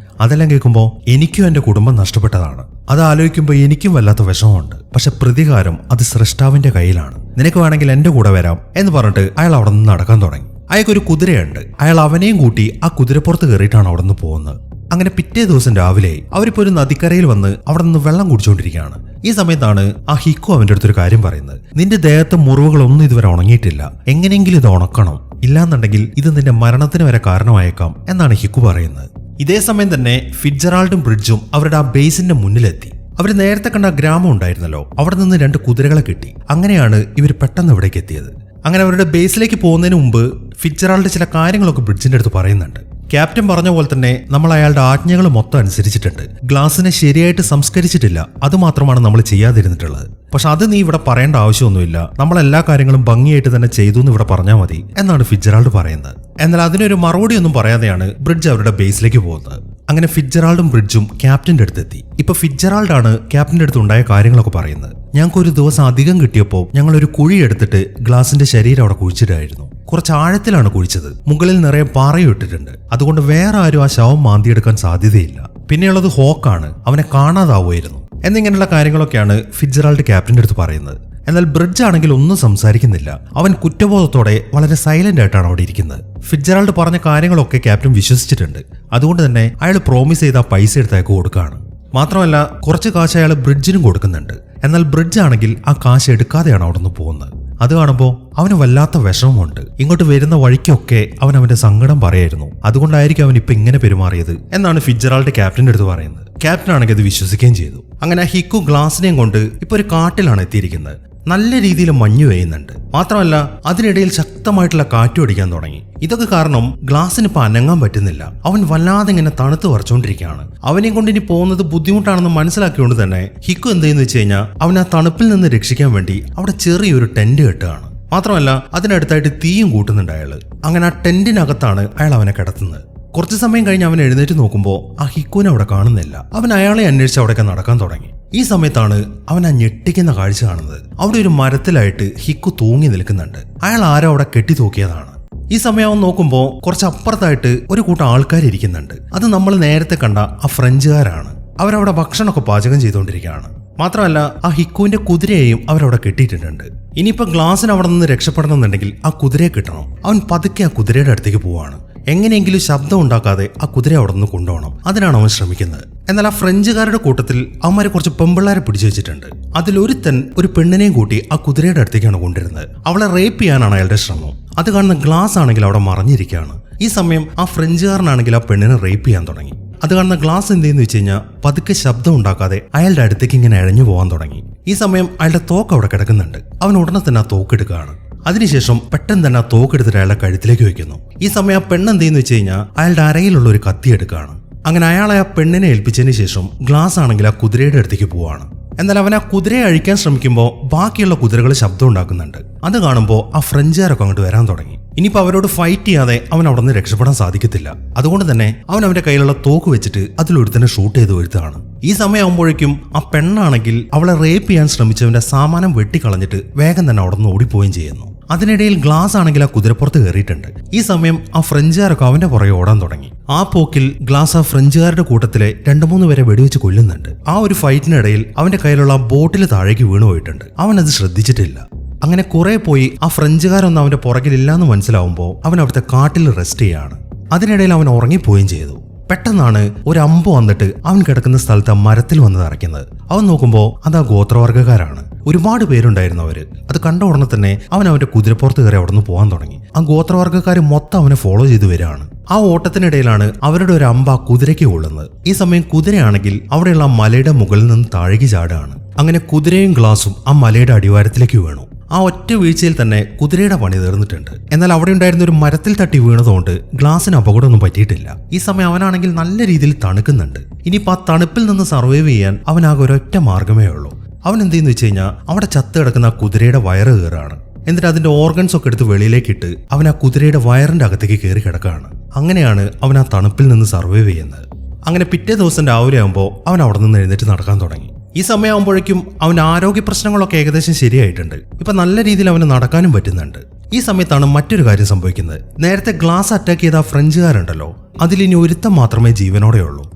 അതെല്ലാം കേൾക്കുമ്പോൾ എനിക്കും എന്റെ കുടുംബം നഷ്ടപ്പെട്ടതാണ്. അത് ആലോചിക്കുമ്പോൾ എനിക്കും വല്ലാത്ത വിഷമമുണ്ട്. പക്ഷെ പ്രതികാരം അത് സൃഷ്ടാവിന്റെ കയ്യിലാണ്. നിനക്ക് വേണമെങ്കിൽ എന്റെ കൂടെ വരാം എന്ന് പറഞ്ഞിട്ട് അയാൾ അവിടെ നിന്ന് നടക്കാൻ തുടങ്ങി. അയാൾക്കൊരു കുതിരയുണ്ട്. അയാൾ അവനെയും കൂട്ടി ആ കുതിരപ്പുറത്ത് കയറിയിട്ടാണ് അവിടെ നിന്ന് പോകുന്നത്. അങ്ങനെ പിറ്റേ ദിവസം രാവിലെ അവരിപ്പോ ഒരു നദിക്കരയിൽ വന്ന് അവിടെ നിന്ന് വെള്ളം കുടിച്ചുകൊണ്ടിരിക്കുകയാണ്. ഈ സമയത്താണ് ആ ഹിക്കു അവന്റെ അടുത്തൊരു കാര്യം പറയുന്നത്. നിന്റെ ദേഹത്തെ മുറിവുകളൊന്നും ഇതുവരെ ഉണങ്ങിയിട്ടില്ല. എങ്ങനെയെങ്കിലും ഇത് ഉണക്കണം. ഇല്ലാന്നുണ്ടെങ്കിൽ ഇത് നിന്റെ മരണത്തിന് വരെ കാരണമായേക്കാം എന്നാണ് ഹിക്കു പറയുന്നത്. ഇതേ സമയം തന്നെ ഫിറ്റ്ജെറാൾഡും ബ്രിഡ്ജും അവരുടെ ആ ബേസിന്റെ മുന്നിലെത്തി. അവർ നേരത്തെ കണ്ട ഗ്രാമം ഉണ്ടായിരുന്നല്ലോ, അവിടെ നിന്ന് 2 കുതിരകളെ കിട്ടി. അങ്ങനെയാണ് ഇവർ പെട്ടെന്ന് ഇവിടേക്ക് എത്തിയത്. അങ്ങനെ അവരുടെ ബേസിലേക്ക് പോകുന്നതിന് മുമ്പ് ഫിറ്റ്ജെറാൾഡ് ചില കാര്യങ്ങളൊക്കെ ബ്രിഡ്ജിന്റെ അടുത്ത് പറയുന്നുണ്ട്. ക്യാപ്റ്റൻ പറഞ്ഞ പോലെ തന്നെ നമ്മൾ അയാളുടെ ആജ്ഞകൾ മൊത്തം അനുസരിച്ചിട്ടുണ്ട്. ഗ്ലാസിനെ ശരിയായിട്ട് സംസ്കരിച്ചിട്ടില്ല. അത് മാത്രമാണ് നമ്മൾ ചെയ്യാതിരുന്നിട്ടുള്ളത്. പക്ഷെ അത് നീ ഇവിടെ പറയേണ്ട ആവശ്യമൊന്നുമില്ല. നമ്മൾ എല്ലാ കാര്യങ്ങളും ഭംഗിയായിട്ട് തന്നെ ചെയ്തു എന്ന് ഇവിടെ പറഞ്ഞാൽ മതി എന്നാണ് ഫിറ്റ്ജെറാൾഡ് പറയുന്നത്. എന്നാൽ അതിനൊരു മറുപടി ഒന്നും പറയാതെയാണ് ബ്രിഡ്ജ് അവരുടെ ബേസിലേക്ക് പോകുന്നത്. അങ്ങനെ ഫിറ്റ്ജെറാൾഡും ബ്രിഡ്ജും ക്യാപ്റ്റന്റെ അടുത്തെത്തി. ഇപ്പൊ ഫിറ്റ്ജെറാൾഡാണ് ക്യാപ്റ്റന്റെ അടുത്ത് ഉണ്ടായ കാര്യങ്ങളൊക്കെ പറയുന്നത്. ഞങ്ങൾക്ക് ഒരു ദിവസം അധികം കിട്ടിയപ്പോൾ ഞങ്ങൾ ഒരു കുഴി എടുത്തിട്ട് ഗ്ലാസിന്റെ ശരീരം അവിടെ കുഴിച്ചിട്ടായിരുന്നു. കുറച്ച് ആഴത്തിലാണ് കുഴിച്ചത്. മുകളിൽ നിറയെ പാറയും ഇട്ടിട്ടുണ്ട്. അതുകൊണ്ട് വേറെ ആരും ആ ശവം മാന്തിയെടുക്കാൻ സാധ്യതയില്ല. പിന്നെയുള്ളത് ഹോക്കാണ്, അവനെ കാണാതാവുമായിരുന്നു എന്നിങ്ങനെയുള്ള കാര്യങ്ങളൊക്കെയാണ് ഫിറ്റ്ജെറാൾഡ് ക്യാപ്റ്റന്റെ അടുത്ത് പറയുന്നത്. എന്നാൽ ബ്രിഡ്ജ് ആണെങ്കിൽ ഒന്നും സംസാരിക്കുന്നില്ല. അവൻ കുറ്റബോധത്തോടെ വളരെ സൈലന്റ് ആയിട്ടാണ് അവിടെ ഇരിക്കുന്നത്. ഫിറ്റ്ജെറാൾഡ് പറഞ്ഞ കാര്യങ്ങളൊക്കെ ക്യാപ്റ്റൻ വിശ്വസിച്ചിട്ടുണ്ട്. അതുകൊണ്ട് തന്നെ അയാൾ പ്രോമിസ് ചെയ്ത പൈസ എടുത്ത് അയാൾക്ക് കൊടുക്കുകയാണ്. മാത്രമല്ല കുറച്ച് കാശ് അയാൾ ബ്രിഡ്ജിനും കൊടുക്കുന്നുണ്ട്. എന്നാൽ ബ്രിഡ്ജ് ആണെങ്കിൽ ആ കാശ് എടുക്കാതെയാണ് അവിടെ നിന്ന് പോകുന്നത്. അത് കാണുമ്പോൾ അവന് വല്ലാത്ത വിഷമമുണ്ട്. ഇങ്ങോട്ട് വരുന്ന വഴിക്കൊക്കെ അവൻ അവന്റെ സങ്കടം പറയായിരുന്നു. അതുകൊണ്ടായിരിക്കും അവൻ ഇപ്പൊ ഇങ്ങനെ പെരുമാറിയത് എന്നാണ് ഫിറ്റ്ജെറാൾഡ് ക്യാപ്റ്റന്റെ അടുത്ത് പറയുന്നത്. ക്യാപ്റ്റൻ ആണെങ്കിൽ അത് വിശ്വസിക്കുകയും ചെയ്തു. അങ്ങനെ ഹിക്കു ഗ്ലാസിനെയും കൊണ്ട് ഇപ്പൊ ഒരു കാട്ടിലാണ് എത്തിയിരിക്കുന്നത്. നല്ല രീതിയിൽ മഞ്ഞു പെയ്യുന്നുണ്ട്. മാത്രമല്ല അതിനിടയിൽ ശക്തമായിട്ടുള്ള കാറ്റും അടിക്കാൻ തുടങ്ങി. ഇതൊക്കെ കാരണം ഗ്ലാസിന് ഇപ്പൊ അനങ്ങാൻ പറ്റുന്നില്ല. അവൻ വല്ലാതെ ഇങ്ങനെ തണുത്ത് വരച്ചോണ്ടിരിക്കുകയാണ്. അവനെയും കൊണ്ട് ഇനി പോകുന്നത് ബുദ്ധിമുട്ടാണെന്ന് മനസ്സിലാക്കിയോണ്ട് തന്നെ ഹിക്കു എന്തെന്ന് വെച്ച് കഴിഞ്ഞാൽ അവൻ ആ തണുപ്പിൽ നിന്ന് രക്ഷിക്കാൻ വേണ്ടി അവിടെ ചെറിയൊരു ടെന്റ് കെട്ടുകയാണ്. മാത്രമല്ല അതിനടുത്തായിട്ട് തീയും കൂട്ടുന്നുണ്ട് അയാള്. അങ്ങനെ ആ ടെന്റിനകത്താണ് അയാൾ അവനെ കിടത്തുന്നത്. കുറച്ചു സമയം കഴിഞ്ഞ് അവൻ എഴുന്നേറ്റ് നോക്കുമ്പോൾ ആ ഹിക്കുവിനെ അവിടെ കാണുന്നില്ല. അവൻ അയാളെ അന്വേഷിച്ച് അവിടെയൊക്കെ നടക്കാൻ തുടങ്ങി. ഈ സമയത്താണ് അവൻ ആ ഞെട്ടിക്കുന്ന കാഴ്ച കാണുന്നത്. അവിടെ ഒരു മരത്തിലായിട്ട് ഹിക്കു തൂങ്ങി നിൽക്കുന്നുണ്ട്. അയാൾ ആരോ അവിടെ കെട്ടി തൂക്കിയതാണ്. ഈ സമയം അവൻ നോക്കുമ്പോൾ കുറച്ച് അപ്പുറത്തായിട്ട് ഒരു കൂട്ടം ആൾക്കാർ ഇരിക്കുന്നുണ്ട്. അത് നമ്മൾ നേരത്തെ കണ്ട ആ ഫ്രഞ്ചുകാരാണ്. അവരവിടെ ഭക്ഷണമൊക്കെ പാചകം ചെയ്തുകൊണ്ടിരിക്കുകയാണ്. മാത്രമല്ല ആ ഹിക്കുവിന്റെ കുതിരയെയും അവരവിടെ കെട്ടിയിട്ടുണ്ട്. ഇനിയിപ്പോ ഗ്ലാസിന് അവിടെ നിന്ന് രക്ഷപ്പെടണമെന്നുണ്ടെങ്കിൽ ആ കുതിരയെ കിട്ടണം. അവൻ പതുക്കെ ആ കുതിരയുടെ അടുത്തേക്ക് പോവാണ്. എങ്ങനെയെങ്കിലും ശബ്ദം ഉണ്ടാക്കാതെ ആ കുതിര അവിടെ നിന്ന് കൊണ്ടുപോകണം. അതിനാണ് അവൻ ശ്രമിക്കുന്നത്. എന്നാൽ ആ ഫ്രഞ്ചുകാരുടെ കൂട്ടത്തിൽ അവന്മാരെ കുറച്ച് പെമ്പിള്ളാരെ പിടിച്ചു വെച്ചിട്ടുണ്ട്. അതിലൊരുത്തൻ ഒരു പെണ്ണിനെയും കൂട്ടി ആ കുതിരയുടെ അടുത്തേക്കാണ് കൊണ്ടുവരുന്നത്. അവളെ റേപ്പ് ചെയ്യാനാണ് അയാളുടെ ശ്രമം. അത് കാണുന്ന ഗ്ലാസ് ആണെങ്കിൽ അവിടെ മറഞ്ഞിരിക്കുകയാണ്. ഈ സമയം ആ ഫ്രഞ്ചുകാരനാണെങ്കിൽ ആ പെണ്ണിനെ റേപ്പ് ചെയ്യാൻ തുടങ്ങി. അത് കാണുന്ന ഗ്ലാസ് എന്തെന്ന് വെച്ച് കഴിഞ്ഞാൽ പതുക്കെ ശബ്ദം ഉണ്ടാക്കാതെ അയാളുടെ അടുത്തേക്ക് ഇങ്ങനെ അഴഞ്ഞു പോകാൻ തുടങ്ങി. ഈ സമയം അയാളുടെ തോക്ക് അവിടെ കിടക്കുന്നുണ്ട്. അവൻ ഉടനെ തന്നെ ആ തോക്കെടുക്കുകയാണ്. അതിനുശേഷം പെട്ടെന്ന് തന്നെ ആ തോക്കെടുത്തിട്ട് അയാളുടെ കഴുത്തിലേക്ക് വെക്കുന്നു. ഈ സമയം ആ പെണ്ണെന്തെന്ന് വെച്ച് കഴിഞ്ഞാൽ അയാളുടെ അരയിലുള്ള ഒരു കത്തി എടുക്കുകയാണ്. അങ്ങനെ അയാളെ ആ പെണ്ണിനെ ഏൽപ്പിച്ചതിന് ശേഷം ഗ്ലാസ് ആണെങ്കിൽ ആ കുതിരയുടെ അടുത്തേക്ക് പോവാണ്. എന്നാൽ അവൻ ആ കുതിരയെ അഴിക്കാൻ ശ്രമിക്കുമ്പോൾ ബാക്കിയുള്ള കുതിരകൾ ശബ്ദം ഉണ്ടാക്കുന്നുണ്ട്. അത് കാണുമ്പോൾ ആ ഫ്രഞ്ചുകാരൊക്കെ അങ്ങോട്ട് വരാൻ തുടങ്ങി. ഇനിയിപ്പോൾ അവരോട് ഫൈറ്റ് ചെയ്യാതെ അവൻ അവിടെ നിന്ന് രക്ഷപ്പെടാൻ സാധിക്കത്തില്ല. അതുകൊണ്ട് തന്നെ അവൻ അവന്റെ കയ്യിലുള്ള തോക്ക് വെച്ചിട്ട് അതിലൊരുത്തന്നെ ഷൂട്ട് ചെയ്ത് വീഴ്ത്തുകയാണ്. ഈ സമയമാകുമ്പോഴേക്കും ആ പെണ്ണാണെങ്കിൽ അവളെ റേപ്പ് ചെയ്യാൻ ശ്രമിച്ചവന്റെ സാമാനം വെട്ടിക്കളഞ്ഞിട്ട് വേഗം തന്നെ അവിടെ നിന്ന് ഓടിപ്പോവുകയും ചെയ്യുന്നു. അതിനിടയിൽ ഗ്ലാസ് ആണെങ്കിൽ ആ കുതിരപ്പുറത്ത് കയറിയിട്ടുണ്ട്. ഈ സമയം ആ ഫ്രഞ്ചുകാരൊക്കെ അവന്റെ പുറകെ ഓടാൻ തുടങ്ങി. ആ പോക്കിൽ ഗ്ലാസ് ആ ഫ്രഞ്ചുകാരുടെ കൂട്ടത്തിലെ 2-3 പേരെ വെടിവെച്ച് കൊല്ലുന്നുണ്ട്. ആ ഒരു ഫൈറ്റിനിടയിൽ അവന്റെ കയ്യിലുള്ള ബോട്ടിൽ താഴേക്ക് വീണുപോയിട്ടുണ്ട്. അവൻ അത് ശ്രദ്ധിച്ചിട്ടില്ല. അങ്ങനെ കുറെ പോയി ആ ഫ്രഞ്ചുകാരൊന്നും അവന്റെ പുറകിലില്ലാന്ന് മനസ്സിലാവുമ്പോൾ അവൻ അവിടുത്തെ കാട്ടിൽ റെസ്റ്റ് ചെയ്യാണ്. അതിനിടയിൽ അവൻ ഉറങ്ങിപ്പോവുകയും ചെയ്തു. പെട്ടെന്നാണ് ഒരു അമ്പ് വന്നിട്ട് അവൻ കിടക്കുന്ന സ്ഥലത്ത് മരത്തിൽ വന്ന് തറയ്ക്കുന്നത്. അവൻ നോക്കുമ്പോൾ അത് ആ ഗോത്രവർഗ്ഗക്കാരാണ്. ഒരുപാട് പേരുണ്ടായിരുന്നു അവര്. അത് കണ്ട ഉടനെ തന്നെ അവൻ അവന്റെ കുതിരപ്പുറത്ത് കയറി അവിടെ നിന്ന് പോകാൻ തുടങ്ങി. ആ ഗോത്രവർഗ്ഗക്കാർ മൊത്തം അവനെ ഫോളോ ചെയ്ത് വരികയാണ്. ആ ഓട്ടത്തിനിടയിലാണ് അവരുടെ ഒരു അമ്പ കുതിരയ്ക്ക് കൊള്ളുന്നത്. ഈ സമയം കുതിരയാണെങ്കിൽ അവിടെയുള്ള ആ മലയുടെ മുകളിൽ നിന്ന് താഴേക്ക് ചാടുകയാണ്. അങ്ങനെ കുതിരയും ഗ്ലാസും ആ മലയുടെ അടിവാരത്തിലേക്ക് വീണു. ആ ഒറ്റ വീഴ്ചയിൽ തന്നെ കുതിരയുടെ പണി തീർന്നിട്ടുണ്ട്. എന്നാൽ അവിടെ ഉണ്ടായിരുന്ന ഒരു മരത്തിൽ തട്ടി വീണതുകൊണ്ട് ഗ്ലാസിന് അപകടമൊന്നും പറ്റിയിട്ടില്ല. ഈ സമയം അവനാണെങ്കിൽ നല്ല രീതിയിൽ തണുക്കുന്നുണ്ട്. ഇനിയിപ്പോൾ ആ തണുപ്പിൽ നിന്ന് സർവൈവ് ചെയ്യാൻ അവനാകെ ഒരൊറ്റ മാർഗമേ ഉള്ളൂ. അവൻ എന്തെന്ന് വെച്ച് കഴിഞ്ഞാൽ അവിടെ ചത്ത് കിടക്കുന്ന ആ കുതിരയുടെ വയറ് കയറാണ്. എന്നിട്ട് അതിന്റെ ഓർഗൻസ് ഒക്കെ എടുത്ത് വെളിയിലേക്കിട്ട് അവൻ ആ കുതിരയുടെ വയറിന്റെ അകത്തേക്ക് കയറി കിടക്കുകയാണ്. അങ്ങനെയാണ് അവൻ ആ തണുപ്പിൽ നിന്ന് സർവൈവ് ചെയ്യുന്നത്. അങ്ങനെ പിറ്റേ ദിവസം രാവിലെ ആകുമ്പോൾ അവൻ അവിടെ നിന്ന് എഴുന്നേറ്റ് നടക്കാൻ തുടങ്ങി. ഈ സമയമാകുമ്പോഴേക്കും അവന്റെ ആരോഗ്യ പ്രശ്നങ്ങളൊക്കെ ഏകദേശം ശരിയായിട്ടുണ്ട്. ഇപ്പൊ നല്ല രീതിയിൽ അവന് നടക്കാനും പറ്റുന്നുണ്ട്. ഈ സമയത്താണ് മറ്റൊരു കാര്യം സംഭവിക്കുന്നത്. നേരത്തെ ഗ്ലാസ് അറ്റാക്ക് ചെയ്ത ആ ഫ്രഞ്ചുകാരുണ്ടല്ലോ, അതിലിനി ഒരുത്തം മാത്രമേ ജീവനോടെ ഉള്ളൂ.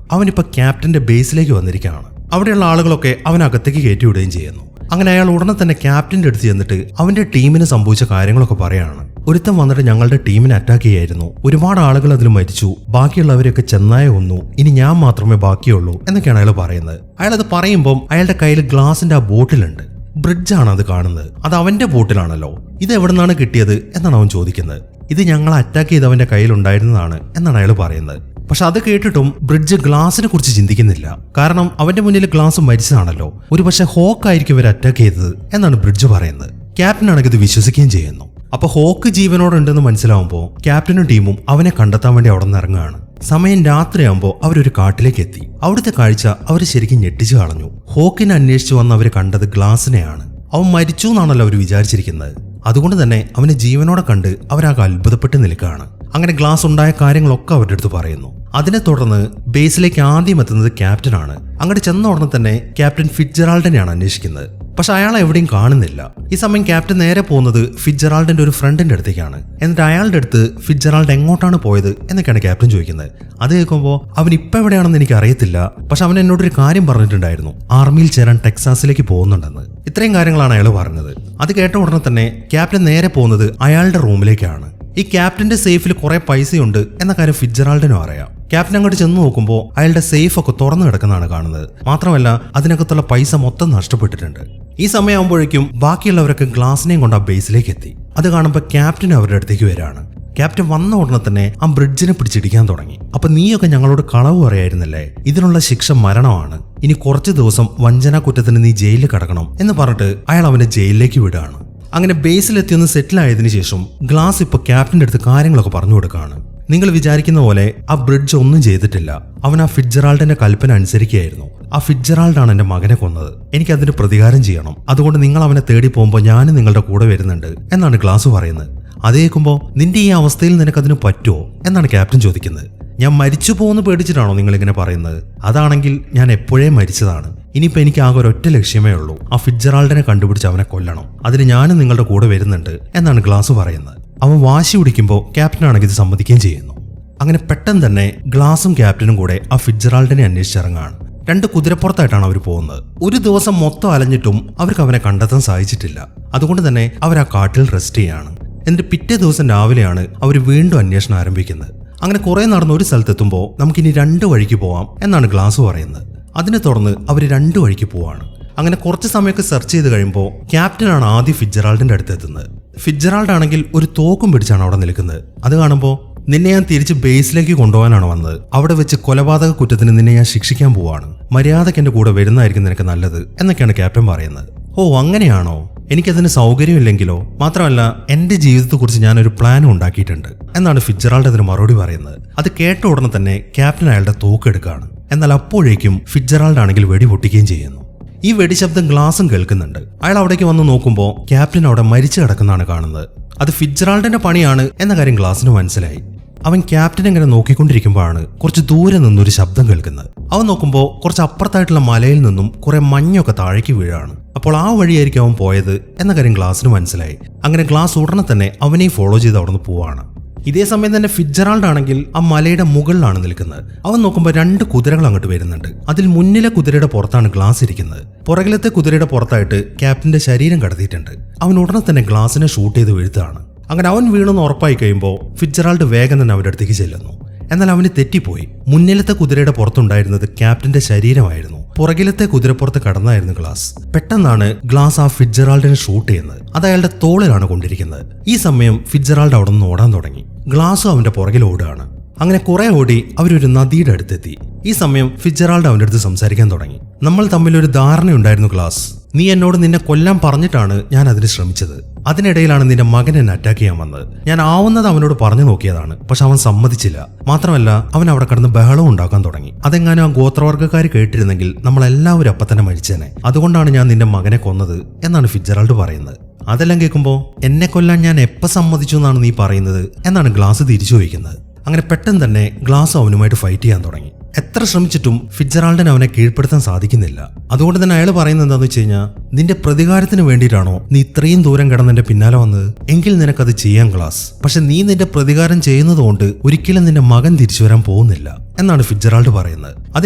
അവനിപ്പോ ക്യാപ്റ്റന്റെ ബേസിലേക്ക് വന്നിരിക്കുകയാണ്. അവിടെയുള്ള ആളുകളൊക്കെ അവനകത്തേക്ക് കയറ്റിവിടുകയും ചെയ്യുന്നു. അങ്ങനെ അയാൾ ഉടനെ തന്നെ ക്യാപ്റ്റന്റെ അടുത്ത് ചെന്നിട്ട് അവന്റെ ടീമിന് സംഭവിച്ച കാര്യങ്ങളൊക്കെ പറയാണ്. ഒരുത്തം വന്നിട്ട് ഞങ്ങളുടെ ടീമിനെ അറ്റാക്ക് ചെയ്യായിരുന്നു. ഒരുപാട് ആളുകൾ അതിൽ മരിച്ചു. ബാക്കിയുള്ളവരെയൊക്കെ ചെന്നായ ഒന്നു. ഇനി ഞാൻ മാത്രമേ ബാക്കിയുള്ളൂ എന്നൊക്കെയാണ് അയാൾ പറയുന്നത്. അയാൾ അത് പറയുമ്പോൾ അയാളുടെ കയ്യിൽ ഗ്ലാസിന്റെ ആ ബോട്ടിലുണ്ട്. ബ്രിഡ്ജാണ് അത് കാണുന്നത്. അത് അവന്റെ ബോട്ടിലാണല്ലോ. ഇത് എവിടെ നിന്നാണ് കിട്ടിയത് എന്നാണ് അവൻ ചോദിക്കുന്നത്. ഇത് ഞങ്ങളെ അറ്റാക്ക് ചെയ്തവന്റെ കയ്യിൽ ഉണ്ടായിരുന്നതാണ് എന്നാണ് അയാൾ പറയുന്നത്. പക്ഷെ അത് കേട്ടിട്ടും ബ്രിഡ്ജ് ഗ്ലാസിനെ കുറിച്ച് ചിന്തിക്കുന്നില്ല. കാരണം അവന്റെ മുന്നിൽ ഗ്ലാസ് മരിച്ചതാണല്ലോ. ഒരു പക്ഷെ ഹോക്ക് ആയിരിക്കും ഇവർ അറ്റാക്ക് ചെയ്തത് എന്നാണ് ബ്രിഡ്ജ് പറയുന്നത്. ക്യാപ്റ്റൻ ആണെങ്കിൽ ഇത് വിശ്വസിക്കുകയും ചെയ്യുന്നു. അപ്പൊ ഹോക്ക് ജീവനോടുണ്ടെന്ന് മനസ്സിലാവുമ്പോൾ ക്യാപ്റ്റനും ടീമും അവനെ കണ്ടെത്താൻ വേണ്ടി അവിടെ നിന്ന് ഇറങ്ങുകയാണ്. സമയം രാത്രിയാകുമ്പോൾ അവരൊരു കാട്ടിലേക്ക് എത്തി. അവിടുത്തെ കാഴ്ച അവർ ശരിക്കും ഞെട്ടിച്ചു കളഞ്ഞു. ഹോക്കിനെ അന്വേഷിച്ചു വന്ന് അവർ കണ്ടത് ഗ്ലാസിനെയാണ്. അവൻ മരിച്ചു എന്നാണല്ലോ അവർ വിചാരിച്ചിരിക്കുന്നത്. അതുകൊണ്ട് തന്നെ അവനെ ജീവനോടെ കണ്ട് അവരാകെ അത്ഭുതപ്പെട്ട് നിൽക്കുകയാണ്. അങ്ങനെ ഗ്ലാസ് ഉണ്ടായ കാര്യങ്ങളൊക്കെ അവരുടെ അടുത്ത് പറയുന്നു. അതിനെ തുടർന്ന് ബേസിലേക്ക് ആദ്യം എത്തുന്നത് ക്യാപ്റ്റനാണ്. അങ്ങോട്ട് ചെന്ന ഉടനെ തന്നെ ക്യാപ്റ്റൻ ഫിറ്റ്ജെറാൾഡിനെയാണ് അന്വേഷിക്കുന്നത്. പക്ഷെ അയാളെ എവിടെയും കാണുന്നില്ല. ഈ സമയം ക്യാപ്റ്റൻ നേരെ പോകുന്നത് ഫിറ്റ്ജെറാൾഡിന്റെ ഒരു ഫ്രണ്ടിന്റെ അടുത്തേക്കാണ്. എന്നിട്ട് അയാളുടെ അടുത്ത് ഫിറ്റ്ജെറാൾഡ് എങ്ങോട്ടാണ് പോയത് എന്നൊക്കെയാണ് ക്യാപ്റ്റൻ ചോദിക്കുന്നത്. അത് കേൾക്കുമ്പോൾ അവൻ ഇപ്പം എവിടെയാണെന്ന് എനിക്ക് അറിയത്തില്ല, പക്ഷെ അവൻ എന്നോടൊരു കാര്യം പറഞ്ഞിട്ടുണ്ടായിരുന്നു, ആർമിയിൽ ചേരാൻ ടെക്സാസിലേക്ക് പോകുന്നുണ്ടെന്ന്. ഇത്രയും കാര്യങ്ങളാണ് അയാൾ പറഞ്ഞത്. അത് കേട്ട ഉടനെ തന്നെ ക്യാപ്റ്റൻ നേരെ പോകുന്നത് അയാളുടെ റൂമിലേക്കാണ്. ഈ ക്യാപ്റ്റന്റെ സേഫിൽ കുറെ പൈസയുണ്ട് എന്ന കാര്യം ഫിറ്റ്ജെറാൾഡിനും അറിയാം. ക്യാപ്റ്റൻ അങ്ങോട്ട് ചെന്ന് നോക്കുമ്പോൾ അയാളുടെ സേഫ് ഒക്കെ തുറന്നു കിടക്കുന്നതാണ് കാണുന്നത്. മാത്രമല്ല അതിനകത്തുള്ള പൈസ മൊത്തം നഷ്ടപ്പെട്ടിട്ടുണ്ട്. ഈ സമയമാകുമ്പോഴേക്കും ബാക്കിയുള്ളവരൊക്കെ ഗ്ലാസിനെയും കൊണ്ട് ആ ബേസിലേക്ക് എത്തി. അത് കാണുമ്പോൾ ക്യാപ്റ്റൻ അവരുടെ അടുത്തേക്ക് വരികയാണ്. ക്യാപ്റ്റൻ വന്ന ഉടനെ തന്നെ ആ ബ്രിഡ്ജിനെ പിടിച്ചിടിക്കാൻ തുടങ്ങി. അപ്പൊ നീയൊക്കെ ഞങ്ങളോട് കളവ് പറയായിരുന്നല്ലേ, ഇതിനുള്ള ശിക്ഷ മരണമാണ്, ഇനി കുറച്ച് ദിവസം വഞ്ചനാ കുറ്റത്തിന് നീ ജയിലിൽ കിടക്കണം എന്ന് പറഞ്ഞിട്ട് അയാൾ അവനെ ജയിലിലേക്ക് വിടുകയാണ്. അങ്ങനെ ബേസിലെത്തിയൊന്ന് സെറ്റിൽ ആയതിനു ശേഷം ഗ്ലാസ് ഇപ്പൊ ക്യാപ്റ്റന്റെ അടുത്ത് കാര്യങ്ങളൊക്കെ പറഞ്ഞു കൊടുക്കുകയാണ്. നിങ്ങൾ വിചാരിക്കുന്ന പോലെ ആ ബ്രിഡ്ജ് ഒന്നും ചെയ്തിട്ടില്ല, അവൻ ആ ഫിറ്റ്ജെറാൾഡിന്റെ കൽപ്പന അനുസരിക്കുകയായിരുന്നു. ആ ഫിറ്റ്ജെറാൾഡാണ് എന്റെ മകനെ കൊന്നത്, എനിക്ക് അതിന് പ്രതികാരം ചെയ്യണം, അതുകൊണ്ട് നിങ്ങൾ അവനെ തേടി പോകുമ്പോൾ ഞാനും നിങ്ങളുടെ കൂടെ വരുന്നുണ്ട് എന്നാണ് ഗ്ലാസ് പറയുന്നത്. അത് കേൾക്കുമ്പോൾ നിന്റെ ഈ അവസ്ഥയിൽ നിനക്കതിന് പറ്റുമോ എന്നാണ് ക്യാപ്റ്റൻ ചോദിക്കുന്നത്. ഞാൻ മരിച്ചു പോകുന്ന പേടിച്ചിട്ടാണോ നിങ്ങൾ ഇങ്ങനെ പറയുന്നത്? അതാണെങ്കിൽ ഞാൻ എപ്പോഴേ മരിച്ചതാണ്. ഇനിയിപ്പോൾ എനിക്ക് ആകെ ഒരൊറ്റ ലക്ഷ്യമേ ഉള്ളൂ, ആ ഫിറ്റ്ജെറാൾഡിനെ കണ്ടുപിടിച്ച് അവനെ കൊല്ലണം, അതിന് ഞാനും നിങ്ങളുടെ കൂടെ വരുന്നുണ്ട് എന്നാണ് ഗ്ലാസ് പറയുന്നത്. അവൻ വാശി പിടിക്കുമ്പോൾ ക്യാപ്റ്റനാണെങ്കിൽ ഇത് സമ്മതിക്കുകയും ചെയ്യുന്നു. അങ്ങനെ പെട്ടെന്ന് തന്നെ ഗ്ലാസും ക്യാപ്റ്റനും കൂടെ ആ ഫിറ്റ്ജെറാൾഡിനെ അന്വേഷിച്ചിറങ്ങാണ്. 2 കുതിരപ്പുറത്തായിട്ടാണ് അവർ പോകുന്നത്. ഒരു ദിവസം മൊത്തം അലഞ്ഞിട്ടും അവർക്ക് അവനെ കണ്ടെത്താൻ സാധിച്ചിട്ടില്ല. അതുകൊണ്ട് തന്നെ അവർ ആ കാട്ടിൽ റെസ്റ്റ് ചെയ്യാണ്. എന്നിട്ട് പിറ്റേ ദിവസം രാവിലെയാണ് അവർ വീണ്ടും അന്വേഷണം ആരംഭിക്കുന്നത്. അങ്ങനെ കുറെ നടന്ന് ഒരു സ്ഥലത്തെത്തുമ്പോൾ നമുക്കിനി 2 വഴിക്ക് പോവാം എന്നാണ് ഗ്ലാസ് പറയുന്നത്. അതിനെ തുടർന്ന് അവർ 2 വഴിക്ക് പോവാണ്. അങ്ങനെ കുറച്ച് സമയമൊക്കെ സെർച്ച് ചെയ്ത് കഴിയുമ്പോൾ ക്യാപ്റ്റനാണ് ആദ്യം ഫിറ്റ്ജെറാൾഡിന്റെ അടുത്ത് എത്തുന്നത്. ഫിറ്റ്ജെറാൾഡ് ആണെങ്കിൽ ഒരു തോക്കും പിടിച്ചാണ് അവിടെ നിൽക്കുന്നത്. അത് കാണുമ്പോൾ നിന്നെ ഞാൻ തിരിച്ച് ബേസിലേക്ക് കൊണ്ടുപോകാനാണ് വന്നത്, അവിടെ വെച്ച് കൊലപാതക കുറ്റത്തിന് നിന്നെ ഞാൻ ശിക്ഷിക്കാൻ പോവാണ്, മര്യാദയ്ക്ക് എന്റെ കൂടെ വരുന്നതായിരിക്കും നിനക്ക് നല്ലത് എന്നൊക്കെയാണ് ക്യാപ്റ്റൻ പറയുന്നത്. ഓ അങ്ങനെയാണോ, എനിക്കതിന് സൗകര്യമില്ലെങ്കിലോ, മാത്രമല്ല എന്റെ ജീവിതത്തെക്കുറിച്ച് ഞാനൊരു പ്ലാനും ഉണ്ടാക്കിയിട്ടുണ്ട് എന്നാണ് ഫിറ്റ്ജെറാൾഡ് അതിന് മറുപടി പറയുന്നത്. അത് കേട്ട ഉടനെ തന്നെ ക്യാപ്റ്റൻ അയാളുടെ തോക്കെടുക്കുകയാണ്. എന്നാൽ അപ്പോഴേക്കും ഫിറ്റ്ജെറാൾഡ് ആണെങ്കിൽ വെടി പൊട്ടിക്കുകയും ചെയ്യുന്നു. ഈ വെടിശബ്ദം ഗ്ലാസും കേൾക്കുന്നുണ്ട്. അയാൾ അവിടേക്ക് വന്ന് നോക്കുമ്പോൾ ക്യാപ്റ്റൻ അവിടെ മരിച്ചു കിടക്കുന്നതാണ് കാണുന്നത്. അത് ഫിറ്റ്ജെറാൾഡിന്റെ പണിയാണ് എന്ന കാര്യം ഗ്ലാസിന് മനസ്സിലായി. അവൻ ക്യാപ്റ്റൻ ഇങ്ങനെ നോക്കിക്കൊണ്ടിരിക്കുമ്പോഴാണ് കുറച്ച് ദൂരെ നിന്നൊരു ശബ്ദം കേൾക്കുന്നത്. അവൻ നോക്കുമ്പോൾ കുറച്ച് അപ്പുറത്തായിട്ടുള്ള മലയിൽ നിന്നും കുറെ മഞ്ഞൊക്കെ താഴേക്ക് വീഴാണ്. അപ്പോൾ ആ വഴിയായിരിക്കും അവൻ പോയത് എന്ന കാര്യം ഗ്ലാസിന് മനസ്സിലായി. അങ്ങനെ ഗ്ലാസ് ഉടനെ തന്നെ അവനെ ഫോളോ ചെയ്ത് അവിടെ നിന്ന് പോവാണ്. ഇതേ സമയം തന്നെ ഫിറ്റ്ജെറാൾഡ് ആണെങ്കിൽ ആ മലയുടെ മുകളിലാണ് നിൽക്കുന്നത്. അവൻ നോക്കുമ്പോൾ 2 കുതിരകൾ അങ്ങോട്ട് വരുന്നുണ്ട്. അതിൽ മുന്നിലെ കുതിരയുടെ പുറത്താണ് ഗ്ലാസ് ഇരിക്കുന്നത്. പുറകിലത്തെ കുതിരയുടെ പുറത്തായിട്ട് ക്യാപ്റ്റന്റെ ശരീരം കടത്തിയിട്ടുണ്ട്. അവൻ ഉടനെ തന്നെ ഗ്ലാസിനെ ഷൂട്ട് ചെയ്ത് വീഴ്ത്തുകയാണ്. അങ്ങനെ അവൻ വീണെന്ന് ഉറപ്പായി കഴിയുമ്പോൾ ഫിറ്റ്ജെറാൾഡ് വേഗം തന്നെ അവരുടെ അടുത്തേക്ക് ചെല്ലുന്നു. എന്നാൽ അവന് തെറ്റിപ്പോയി. മുന്നിലത്തെ കുതിരയുടെ പുറത്തുണ്ടായിരുന്നത് ക്യാപ്റ്റന്റെ ശരീരമായിരുന്നു. പുറകിലത്തെ കുതിരപ്പുറത്ത് കടന്നായിരുന്നു ഗ്ലാസ്. പെട്ടെന്നാണ് ഗ്ലാസ് ആ ഫിറ്റ്ജെറാൾഡിനെ ഷൂട്ട് ചെയ്യുന്നത്. അത് അയാളുടെ തോളിലാണ് കൊണ്ടിരിക്കുന്നത്. ഈ സമയം ഫിറ്റ്ജെറാൾഡ് അവിടെ നിന്ന് ഓടാൻ തുടങ്ങി. ഗ്ലാസും അവന്റെ പുറകിൽ ഓടുകയാണ്. അങ്ങനെ കുറെ ഓടി അവരൊരു നദിയുടെ അടുത്തെത്തി. ഈ സമയം ഫിറ്റ്ജെറാൾഡ് അവന്റെ അടുത്ത് സംസാരിക്കാൻ തുടങ്ങി. നമ്മൾ തമ്മിലൊരു ധാരണയുണ്ടായിരുന്നു ഗ്ലാസ്, നീ എന്നോട് നിന്നെ കൊല്ലാൻ പറഞ്ഞിട്ടാണ് ഞാൻ അതിന് ശ്രമിച്ചത്. അതിനിടയിലാണ് നിന്റെ മകൻ എന്നെ അറ്റാക്ക് ചെയ്യാൻ വന്നത്. ഞാൻ ആവുന്നത് അവനോട് പറഞ്ഞു നോക്കിയതാണ്, പക്ഷെ അവൻ സമ്മതിച്ചില്ല. മാത്രമല്ല അവൻ അവിടെ കിടന്ന് ബഹളം ഉണ്ടാക്കാൻ തുടങ്ങി. അതെങ്ങാനും ആ ഗോത്രവർഗ്ഗക്കാർ കേട്ടിരുന്നെങ്കിൽ നമ്മളെല്ലാവരും അപ്പം തന്നെ മരിച്ചേനെ. അതുകൊണ്ടാണ് ഞാൻ നിന്റെ മകനെ കൊന്നത് എന്നാണ് ഫിറ്റ്ജെറാൾഡ് പറയുന്നത്. അതെല്ലാം കേൾക്കുമ്പോൾ എന്നെ കൊല്ലാൻ ഞാൻ എപ്പോൾ സമ്മതിച്ചു എന്നാണ് നീ പറയുന്നത് എന്നാണ് ഗ്ലാസ് തിരിച്ചു ചോദിക്കുന്നത്. അങ്ങനെ പെട്ടെന്ന് തന്നെ ഗ്ലാസ് അവനുമായിട്ട് ഫൈറ്റ് ചെയ്യാൻ തുടങ്ങി. എത്ര ശ്രമിച്ചിട്ടും ഫിറ്റ്ജെറാൾഡിന് അവനെ കീഴ്പ്പെടുത്താൻ സാധിക്കുന്നില്ല. അതുകൊണ്ട് തന്നെ അയാൾ പറയുന്നത് എന്താണെന്ന് വെച്ച് കഴിഞ്ഞാൽ, നിന്റെ പ്രതികാരത്തിന് വേണ്ടിയിട്ടാണോ നീ ഇത്രയും ദൂരം കിടന്നെന്റെ പിന്നാലെ വന്നത്? എങ്കിൽ നിനക്കത് ചെയ്യാൻ ഗ്ലാസ്. പക്ഷെ നീ നിന്റെ പ്രതികാരം ചെയ്യുന്നത് കൊണ്ട് ഒരിക്കലും നിന്റെ മകൻ തിരിച്ചു വരാൻ പോകുന്നില്ല എന്നാണ് ഫിറ്റ്ജെറാൾഡ് പറയുന്നത്. അത്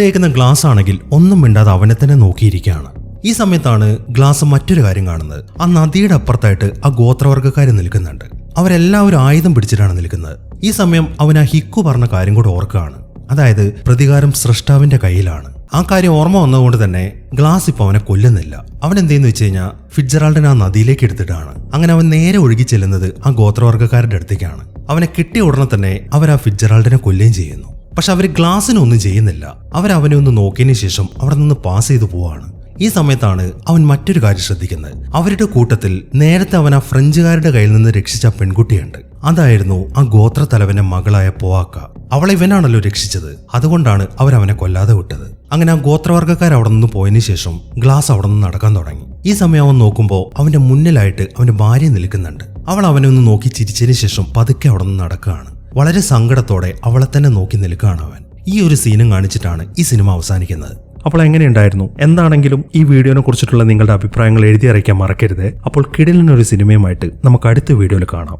കേൾക്കുന്ന ഗ്ലാസ് ആണെങ്കിൽ ഒന്നും മിണ്ടാതെ അവനെ തന്നെ നോക്കിയിരിക്കുകയാണ്. ഈ സമയത്താണ് ഗ്ലാസ് മറ്റൊരു കാര്യം കാണുന്നത്. ആ നദിയുടെ അപ്പുറത്തായിട്ട് ആ ഗോത്രവർഗ്ഗക്കാർ നിൽക്കുന്നുണ്ട്. അവരെല്ലാവരും ആയുധം പിടിച്ചിട്ടാണ് നിൽക്കുന്നത്. ഈ സമയം അവൻ ആ ഹിക്കു പറഞ്ഞ കാര്യം കൂടെ ഓർക്കുകയാണ്. അതായത് പ്രതികാരം സൃഷ്ടാവിന്റെ കയ്യിലാണ്. ആ കാര്യം ഓർമ്മ വന്നതുകൊണ്ട് തന്നെ ഗ്ലാസ് ഇപ്പൊ അവനെ കൊല്ലുന്നില്ല. അവൻ എന്തെന്ന് വെച്ച് കഴിഞ്ഞാൽ ഫിറ്റ്ജെറാൾഡിനെ ആ നദിയിലേക്ക് എടുത്തിട്ടാണ്. അങ്ങനെ അവൻ നേരെ ഒഴുകി ചെല്ലുന്നത് ആ ഗോത്രവർഗ്ഗക്കാരുടെ അടുത്തേക്കാണ്. അവനെ കിട്ടിയ ഉടനെ തന്നെ അവർ ആ ഫിറ്റ്ജെറാൾഡിനെ കൊല്ലുകയും ചെയ്യുന്നു. പക്ഷെ അവർ ഗ്ലാസിനൊന്നും ചെയ്യുന്നില്ല. അവനെ ഒന്ന് നോക്കിയതിനു ശേഷം അവിടെ നിന്ന് പാസ് ചെയ്തു പോവാണ്. ഈ സമയത്താണ് അവൻ മറ്റൊരു കാര്യം ശ്രദ്ധിക്കുന്നത്. അവരുടെ കൂട്ടത്തിൽ നേരത്തെ അവൻ ആ ഫ്രഞ്ചുകാരുടെ കയ്യിൽ നിന്ന് രക്ഷിച്ച പെൺകുട്ടിയുണ്ട്. അതായിരുന്നു ആ ഗോത്രത്തലവന്റെ മകളായ പോവാക്ക. അവളെ ഇവനാണല്ലോ രക്ഷിച്ചത്. അതുകൊണ്ടാണ് അവരവനെ കൊല്ലാതെ വിട്ടത്. അങ്ങനെ ആ ഗോത്രവർഗ്ഗക്കാർ അവിടെ നിന്ന് പോയതിനു ശേഷം ഗ്ലാസ് അവിടെ നിന്ന് നടക്കാൻ തുടങ്ങി. ഈ സമയം അവൻ നോക്കുമ്പോൾ അവന്റെ മുന്നിലായിട്ട് അവന്റെ ഭാര്യ നിൽക്കുന്നുണ്ട്. അവൾ അവനെ ഒന്ന് നോക്കി ചിരിച്ചതിന് ശേഷം പതുക്കെ അവിടെ നിന്ന് നടക്കുകയാണ്. വളരെ സങ്കടത്തോടെ അവളെ തന്നെ നോക്കി നിൽക്കുകയാണ് അവൻ. ഈ ഒരു സീനും കാണിച്ചിട്ടാണ് ഈ സിനിമ അവസാനിക്കുന്നത്. അപ്പോൾ എങ്ങനെയുണ്ടായിരുന്നു? എന്താണെങ്കിലും ഈ വീഡിയോനെ കുറിച്ചിട്ടുള്ള നിങ്ങളുടെ അഭിപ്രായങ്ങൾ എഴുതി അറിയിക്കാൻ മറക്കരുത്. അപ്പോൾ കിടിലൻ ഒരു സിനിമയുമായിട്ട് നമുക്ക് അടുത്ത വീഡിയോയിൽ കാണാം.